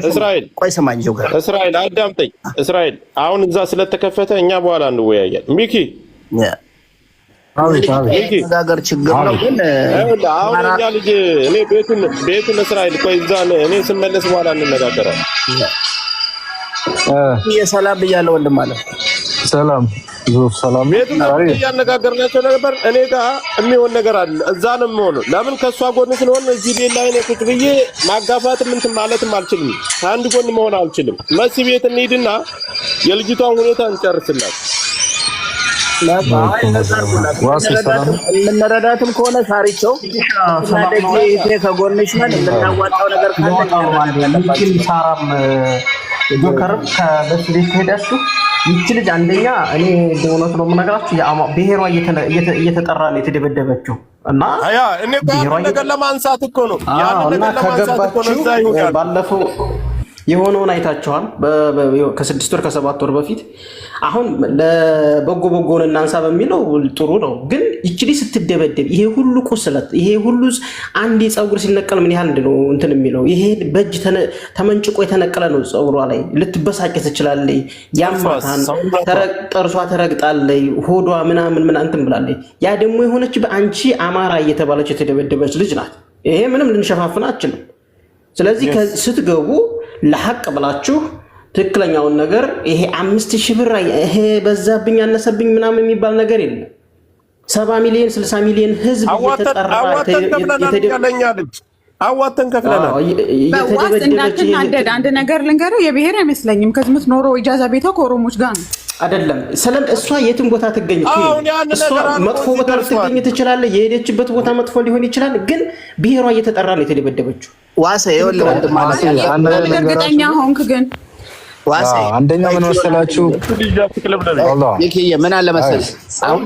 S4: እስራኤል
S15: ቆይ ሰማኝ ጆከር
S4: እስራኤል አዳምጠኝ። እስራኤል አሁን እዛ ስለተከፈተ እኛ በኋላ እንወያያለን። ሚኪ
S15: ነገር ችግር ነው ግን
S4: አሁን እኛ ልጅ እኔ ቤቱን እስራኤል ቆይ እዛ እኔ ስመለስ በኋላ እንነጋገራለን።
S15: የሰላም ብያለሁ ወንድም አለ
S16: ሰላም
S4: ቤቱን እያነጋገርናቸው ነበር። እኔ ጋር የሚሆን ነገር አለ እዛ ነው የሚሆነው። ለምን ከእሷ ጎን ስለሆነ እዚህ ቤት ላይ ነው ቁጭ ብዬ ማጋፋትም እንትን ማለትም አልችልም። ከአንድ ጎን መሆን አልችልም። መሲ ቤት እንሂድና የልጅቷን ሁኔታ እንጨርስላት።
S15: የምንረዳትም ከሆነ ሳሪቸው ከጎንሽ ነን። የምናዋጣው ነገር ካለ
S2: ሳራም ጆከርም ከበስ ቤት ሄዳችሁ ይቺ ልጅ አንደኛ እኔ እንደሆነት ነው የምነግራችሁ ብሔሯ እየተጠራ ነው የተደበደበችው እና
S4: እኔ ነገር ለማንሳት እኮ ነው
S2: ባለፈው የሆነውን አይታችኋል። ከ6 ወር ከ7 ወር በፊት አሁን ለበጎን እናንሳ በሚለው ጥሩ ነው። ግን ይቺ ልጅ ስትደበደብ ይሄ ሁሉ ቁስለት ይሄ ሁሉ አንድ ፀጉር ሲነቀል ምን ያህል እንደው እንትን የሚለው ይሄ በእጅ ተመንጭቆ የተነቀለ ነው ፀጉሯ ላይ ልትበሳጭ ትችላለች። ያማታን ጥርሷ ተረግጣለች። ሆዷ ምናምን እንትን ብላለች። ያ ደግሞ የሆነች በአንቺ አማራ እየተባለች የተደበደበች ልጅ ናት። ይሄ ምንም ልንሸፋፍን አችልም። ስለዚህ ስትገቡ ለሐቅ ብላችሁ ትክክለኛውን ነገር ይሄ 5000 ብር ይሄ በዛብኝ አነሰብኝ ምናምን የሚባል ነገር የለም። 70 ሚሊዮን 60 ሚሊዮን ህዝብ እየተጠራ
S4: አዋተን ከፍለናል።
S17: አንድ ነገር ልንገረው የብሔር አይመስለኝም። ከዚህ የምትኖረው ኢጃዛ ቤቷ ከኦሮሞች ጋር ነው
S2: አይደለም። እሷ የትም ቦታ ትገኝ እሷ መጥፎ ቦታ ልትገኝ ትችላለች። የሄደችበት ቦታ መጥፎ ሊሆን ይችላል። ግን ብሔሯ እየተጠራ ነው የተደበደበችው።
S15: ዋሴ ይኸውልህ ወንድም ማለት
S17: እርግጠኛ ሆንክ ግን
S15: ዋሴ
S16: አንደኛ ምን መሰላችሁ
S15: ይሄ ምን አለ መሰለህ አሁን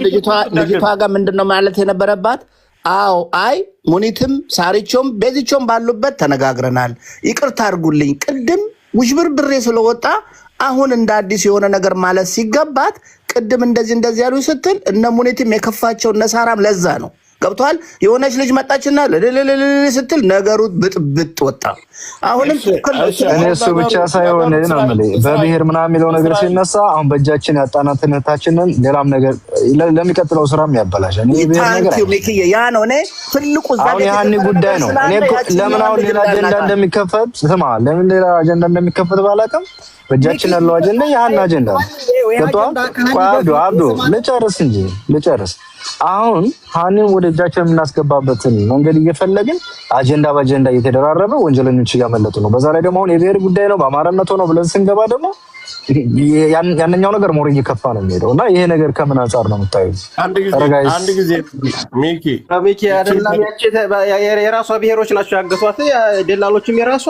S15: ልጅቷ ጋር ምንድነው ማለት የነበረባት አዎ አይ ሙኒትም ሳሪቾም በዚቾም ባሉበት ተነጋግረናል። ይቅርታ አድርጉልኝ ቅድም ውሽብርብሬ ስለወጣ አሁን እንደ አዲስ የሆነ ነገር ማለት ሲገባት ቅድም እንደዚህ ያሉ ስትል እነ ሙኒትም የከፋቸው እነ ሳራም ለዛ ነው ገብቷል። የሆነች ልጅ መጣችና ስትል ነገሩ ብጥብጥ ወጣ። አሁንም
S16: እኔ እሱ ብቻ ሳይሆን ነው የምልህ በብሔር ምናምን የሚለው ነገር ሲነሳ አሁን በእጃችን ያጣናትን እህታችንን ሌላም ነገር ለሚቀጥለው ስራም ያበላሻል። እኔ ብሔር ነገር
S15: ያ ነው እኔ ትልቁ
S16: አሁን ያኔ ጉዳይ ነው። እኔ ለምን አሁን ሌላ አጀንዳ እንደሚከፈት ስማ፣ ለምን ሌላ አጀንዳ እንደሚከፈት ባላውቅም በእጃችን ያለው አጀንዳ ያን አጀንዳ ነው። አብዱ ልጨርስ። አሁን ሀኒን ወደ እጃችን የምናስገባበትን መንገድ እየፈለግን አጀንዳ በአጀንዳ እየተደራረበ ወንጀለኞች እያመለጡ ነው። በዛ ላይ ደግሞ አሁን የብሔር ጉዳይ ነው በአማራነት ነው ብለን ስንገባ ደግሞ ያንኛው ነገር ሞር እየከፋ ነው የሚሄደው እና ይሄ ነገር ከምን አንጻር ነው የምታዩት?
S4: አንድ ጊዜ ሚኪ
S2: አይደለም የራሷ ብሔሮች ናቸው ያገቷት፣ ደላሎችም የራሷ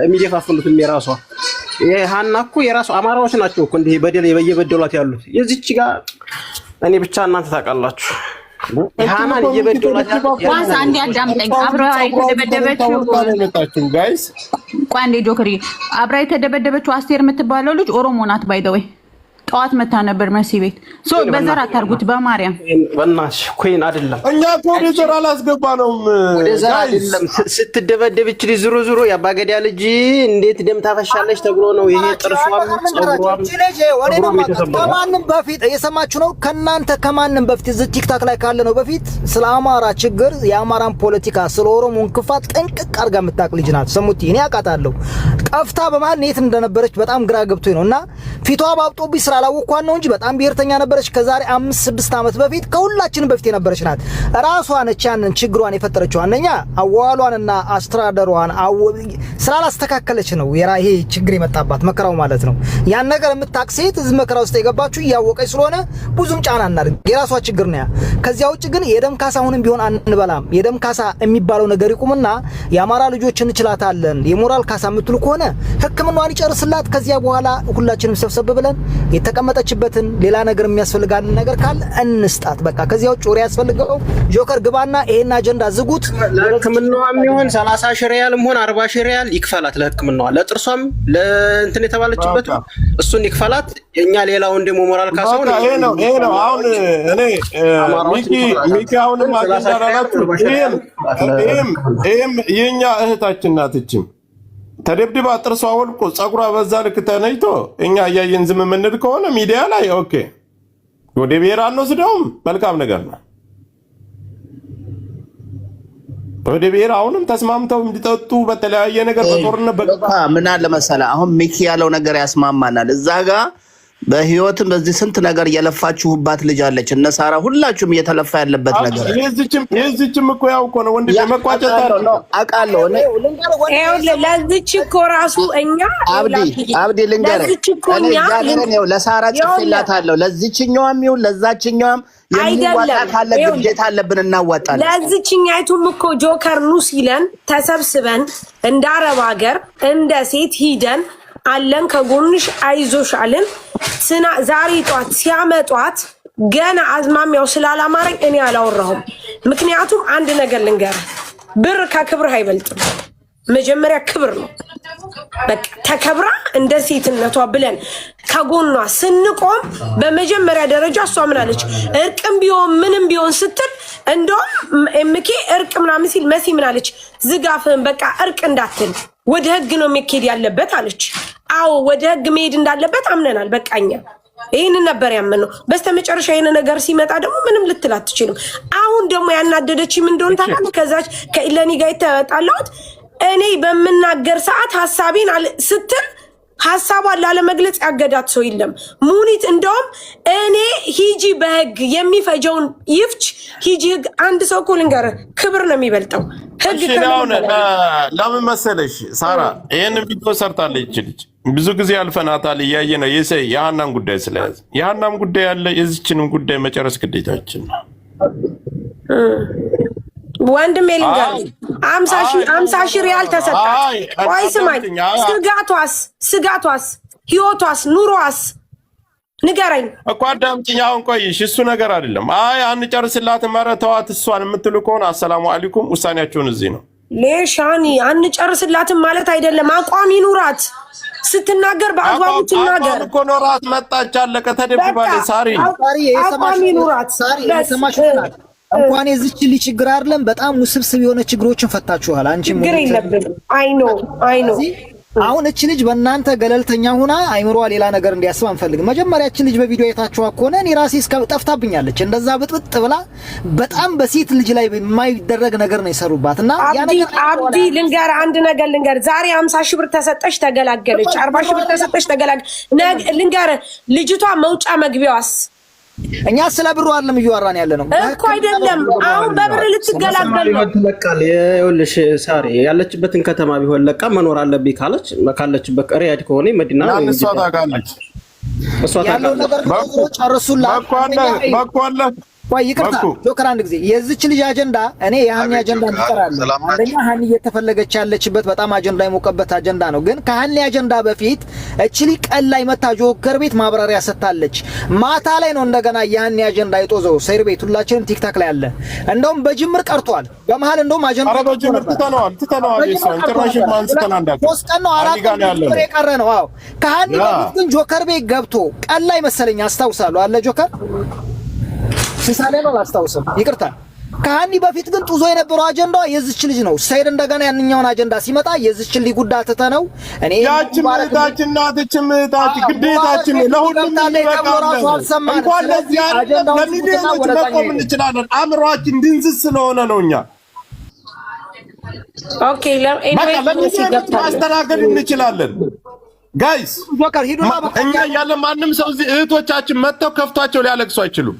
S2: የሚደፋፍሉትም የራሷ ሀና እኮ የራሷ አማራዎች ናቸው እኮ እንዲህ በደል በየበደሏት ያሉት የዚች ጋር እኔ ብቻ እናንተ ታውቃላችሁ። ይሃናን እየበደሏት
S18: ዋስ አንዴ አዳምጠኝ። አብራ የተደበደበችው
S4: ጋይስ
S18: ቋንዴ ጆከሪ አብራ የተደበደበችው አስቴር የምትባለው ልጅ ኦሮሞ ናት። ባይ ዘ ወይ ጠዋት መታ ነበር መሲ ቤት። ሶ በዘር አታርጉት በማርያም
S2: በእናትሽ ኮይን አይደለም።
S4: እኛ ፕሮዲውሰር አላስገባነውም።
S2: ወደዛ አይደለም ስትደበደብች ዝሮ ያባገዳ ልጅ እንዴት ደም ታፈሻለች ተብሎ ነው ይሄ ጥርሷም ጸጉሯም
S3: ከማንም በፊት እየሰማችሁ ነው። ከማንም በፊት እዚህ ቲክታክ ላይ ካለ ነው በፊት ስለ አማራ ችግር የአማራን ፖለቲካ ስለ ኦሮሞ እንክፋት ጥንቅቅ አድርጋ የምታውቅ ልጅ ናት። ሰሙት እኔ አውቃታለሁ። ቀፍታ በማን የት እንደነበረች በጣም ግራ ገብቶኝ ነውና ፊቷ ባብጦብኝ ስላላወቅኳት ነው እንጂ በጣም ብሔርተኛ ነበረች። ከዛሬ 5-6 ዓመት በፊት ከሁላችንም በፊት የነበረች ናት። ራሷ ነች ያንን ችግሯን የፈጠረችው። አንደኛ አዋዋሏንና አስተዳደሯን ስላላስተካከለች ነው ይሄ ችግር የመጣባት መከራው ማለት ነው። ያን ነገር የምታውቅ ሴት እዚህ መከራ ውስጥ የገባችሁ እያወቀች ስለሆነ ብዙም ጫና እናድርግ፣ የራሷ ችግር ነው ያ። ከዚያ ውጭ ግን የደም ካሳ አሁንም ቢሆን አንበላም። የደም ካሳ የሚባለው ነገር ይቁምና የአማራ ልጆች እንችላታለን የሞራል ካሳ የምትሉ ከሆነ ሕክምናዋን ይጨርስላት። ከዚያ በኋላ ሁላችንም ሰብሰብ ብለን የተቀመጠችበትን ሌላ ነገር የሚያስፈልጋል ነገር ካለ እንስጣት። በቃ ከዚያው ጮሪ ያስፈልገው ጆከር ግባና ይሄን አጀንዳ ዝጉት።
S2: ለህክምናዋ የሚሆን 30 ሺህ ሪያልም ሆነ 40 ሺህ ሪያል ይክፈላት ለህክምናዋ፣ ለጥርሷም ለእንትን የተባለችበት እሱን ይክፈላት። እኛ ሌላው እንደሞ ሞራል ካሳው ነው።
S4: ይሄ ነው አሁን እኔ ሚኪ አሁንም አጀንዳ አላችሁ። ይሄም የኛ እህታችን ናት። እቺም ተደብድባ ጥርሷ ወልቆ ጸጉሯ በዛ ልክ ተነይቶ እኛ እያየን ዝም የምንል ከሆነ ሚዲያ ላይ ኦኬ፣ ወደ ብሔር አንወስደውም፣ መልካም ነገር ነው። ወደ ብሔር አሁንም ተስማምተው እንዲጠጡ በተለያየ ነገር በጦርነት
S15: ምን አለ መሰለህ፣ አሁን ሚኪ ያለው ነገር ያስማማናል። እዛ ጋር በህይወትም በዚህ ስንት ነገር እየለፋችሁባት ልጅ አለች። እነ ሳራ ሁላችሁም እየተለፋ ያለበት ነገር
S4: የዚችም እኮ ያው እኮ ነው ወንድ መቋጨት
S15: አውቃለሁ።
S11: ለዚች እኮ ራሱ እኛ
S15: አብዲ ልንገርህ፣ እኔ ለሳራ ጽፌላታለሁ። ለዚችኛዋም ይሁን ለዛችኛዋም የሚዋጣ ካለ ግዴታ አለብን እናዋጣለን።
S11: ለዚችኛይቱም እኮ ጆከር ኑ ሲለን ተሰብስበን እንደ አረብ ሀገር እንደ ሴት ሂደን አለን ከጎንሽ አይዞሽ አለን። ዛሬ ጧት ሲያመጧት ገና አዝማሚያው ስላላማረኝ እኔ አላወራሁም። ምክንያቱም አንድ ነገር ልንገር፣ ብር ከክብር አይበልጥም። መጀመሪያ ክብር ነው። በቃ ተከብራ እንደ ሴትነቷ ብለን ከጎኗ ስንቆም በመጀመሪያ ደረጃ እሷ ምን አለች? እርቅም ቢሆን ምንም ቢሆን ስትል እንደውም ኤምኬ እርቅ ምናምን ሲል መሲ ምን አለች? ዝጋፍን በቃ እርቅ እንዳትል ወደ ህግ ነው የሚኬድ ያለበት አለች። አዎ ወደ ህግ መሄድ እንዳለበት አምነናል። በቃኛ ይሄንን ነበር ያመነው። በስተመጨረሻ ይሄን ነገር ሲመጣ ደግሞ ምንም ልትል አትችልም። አሁን ደግሞ ያናደደች ምን እንደሆነ ታውቃለህ? ከዛች ከኢለኒ ጋር የተጣላሁት እኔ በመናገር ሰዓት ሐሳቤን ስትል ሐሳቧን ላለመግለጽ ያገዳት ሰው የለም። ሙኒት እንደውም እኔ ሂጂ በህግ የሚፈጀውን ይፍች ሂጂ ህግ። አንድ ሰው እኮ ልንገርህ ክብር ነው የሚበልጠው ህግ።
S4: ለምን መሰለሽ ሳራ ይሄን ቪዲዮ ሰርታለች ልጅ ብዙ ጊዜ አልፈናታል፣ እያየ ነው የሀናን ጉዳይ ስለያዘ የሀናም ጉዳይ ያለ የዚችንም ጉዳይ መጨረስ ግዴታችን ነው።
S11: ወንድሜ ልንገርህ 50 ሺህ ሪያል ተሰጣት። ቆይ ስማኝ፣ ስጋቷስ ህይወቷስ ኑሮዋስ ንገረኝ
S4: እኮ አዳምጪኝ። አሁን ቆይሽ እሱ ነገር አይደለም። አይ አንጨርስላትም፣ ኧረ ተዋት እሷን የምትሉ ከሆነ አሰላሙ አለይኩም፣ ውሳኔያችሁን እዚህ ነው።
S11: ሌሻኒ አንጨርስላትም ማለት አይደለም። አቋም ይኑራት፣ ስትናገር በአግባቡ ትናገር
S4: እኮ ኖራት መጣች፣ አለቀ። ተደብባለች። ሳሪ
S11: አቋም ይኑራት።
S3: ሳሪ የሰማሽ ናት። እንኳን የዚች ልጅ ችግር አይደለም በጣም ውስብስብ የሆነ ችግሮችን ፈታችኋል። አንቺ
S11: ችግር የለብንም። አይ ኖ
S3: አሁን እቺ ልጅ በእናንተ ገለልተኛ ሆና አይምሯ ሌላ ነገር እንዲያስብ አንፈልግም። መጀመሪያ እቺ ልጅ በቪዲዮ የታችኋት ከሆነ እኔ ራሴ እስከ ጠፍታብኛለች። እንደዛ ብጥብጥ ብላ በጣም በሴት ልጅ ላይ የማይደረግ ነገር ነው የሰሩባትና ያ ነገር
S11: አብዲ ልንገር፣ አንድ ነገር ልንገር። ዛሬ 50 ሺህ ብር ተሰጠሽ ተገላገለች፣ 40 ሺህ ብር ተሰጠሽ ተገላገለች። ልንገር ልጅቷ መውጫ መግቢያዋስ
S3: እኛ ስለ ብሩ አይደለም እያወራን ያለ ነው
S11: እኮ አይደለም። አሁን በብር ልትገላገል ነው።
S2: ለቃል ይኸውልሽ ሳሪ ያለችበትን ከተማ ቢሆን ለቃ መኖር አለብኝ ካለችበት ሪያድ ከሆነ መዲና ነው
S4: እሷ ታውቃለች።
S3: ያለው ነገር ጨርሱላት።
S4: ባኳለ
S3: ቆይ ይቅርታ ጆከር፣ አንድ ጊዜ የዚች ልጅ አጀንዳ እኔ የሃኒ አጀንዳ እንዲቀራለሁ። አንደኛ ሃኒ እየተፈለገች ያለችበት በጣም አጀንዳ የሞቀበት አጀንዳ ነው። ግን ከሃኒ አጀንዳ በፊት እቺ ልጅ ቀን ላይ መታ ጆከር ቤት ማብራሪያ ሰጣለች። ማታ ላይ ነው እንደገና የሃኒ አጀንዳ የጦዘው ሰይር ቤት ሁላችንም ቲክታክ ላይ አለ። እንደውም በጅምር ቀርቷል። በመሃል እንደውም አጀንዳ
S4: አረ በጅምር ትተነዋል ይሰን ጭራሽ ማንስተናንዳ
S3: ሶስት ነው አራት ነው የቀረ ነው። አዎ ከሃኒ በፊት ግን ጆከር ቤት ገብቶ ቀን ላይ መሰለኝ አስታውሳለሁ አለ ጆከር ሲሳሌ ነው አላስታውስም፣ ይቅርታ። ከሃኒ በፊት ግን ጡዞ የነበረው አጀንዳው የዚች ልጅ ነው። ሰይድ እንደገና ያንኛውን አጀንዳ ሲመጣ የዚች ልጅ ጉዳይ ተተነው እኔ
S4: ያቺ ማለታችን ናትችም ታች ግዴታችን ለሁሉም ይበቃል። እንኳን ለዚህ አይደለም ለሚሊዮኖች መቆም እንችላለን። አምሯችን ድንዝዝ ስለሆነ ነው። እኛ
S11: ኦኬ ለሚሊዮኖች
S4: ማስተናገድ እንችላለን። ጋይስ እኛ ያለ ማንም ሰው እዚህ እህቶቻችን መጥተው ከፍቷቸው ሊያለቅሱ አይችሉም።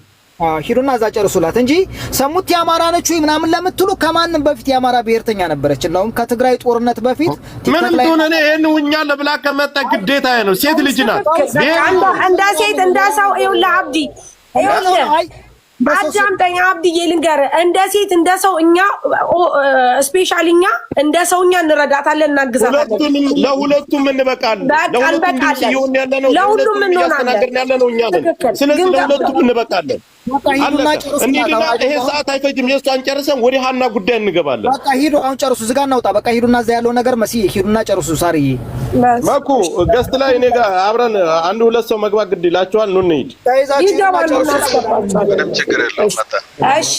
S3: ሂዱና እዛ ጨርሱላት እንጂ ሰሙት የአማራ ነች ወይ ምናምን ለምትሉ ከማንም በፊት የአማራ ብሔርተኛ ነበረች። እንደውም ከትግራይ ጦርነት በፊት
S4: ምንም ትሆን እኔ ይሄን ውኛ ለብላ ከመጣ ግዴታ ነው። ሴት ልጅ ናት።
S11: እንደ ሴት እንደ ሰው ይኸውልህ አብዲ አዳምጠኝ አብዲዬ ልንገርህ፣ እንደ ሴት እንደ ሰው እኛ ስፔሻሊ እኛ እንደ ሰው እኛ እንረዳታለን፣ እናግዛታለን።
S4: ለሁለቱም እንበቃለን።
S11: ለሁሉም እንሆናለን።
S4: ስለዚህ ለሁለቱም እንበቃለን። ይሄ ሰዓት አይፈጅም። የእሷን ጨርሰን ወደ ሀና ጉዳይ እንገባለን።
S3: በቃ ሂዱ፣ አሁን ጨርሱ። ዝጋ እናውጣ። በቃ ሂዱና እዛ ያለው ነገር መስዬ ሂዱና ጨርሱ። ሳርዬ
S4: መኩ ገስት ላይ እኔ ጋር አብረን አንድ ሁለት ሰው መግባት ግድ ይላችኋል። ኑ እንሂድ።
S11: ይገባሉ። እሺ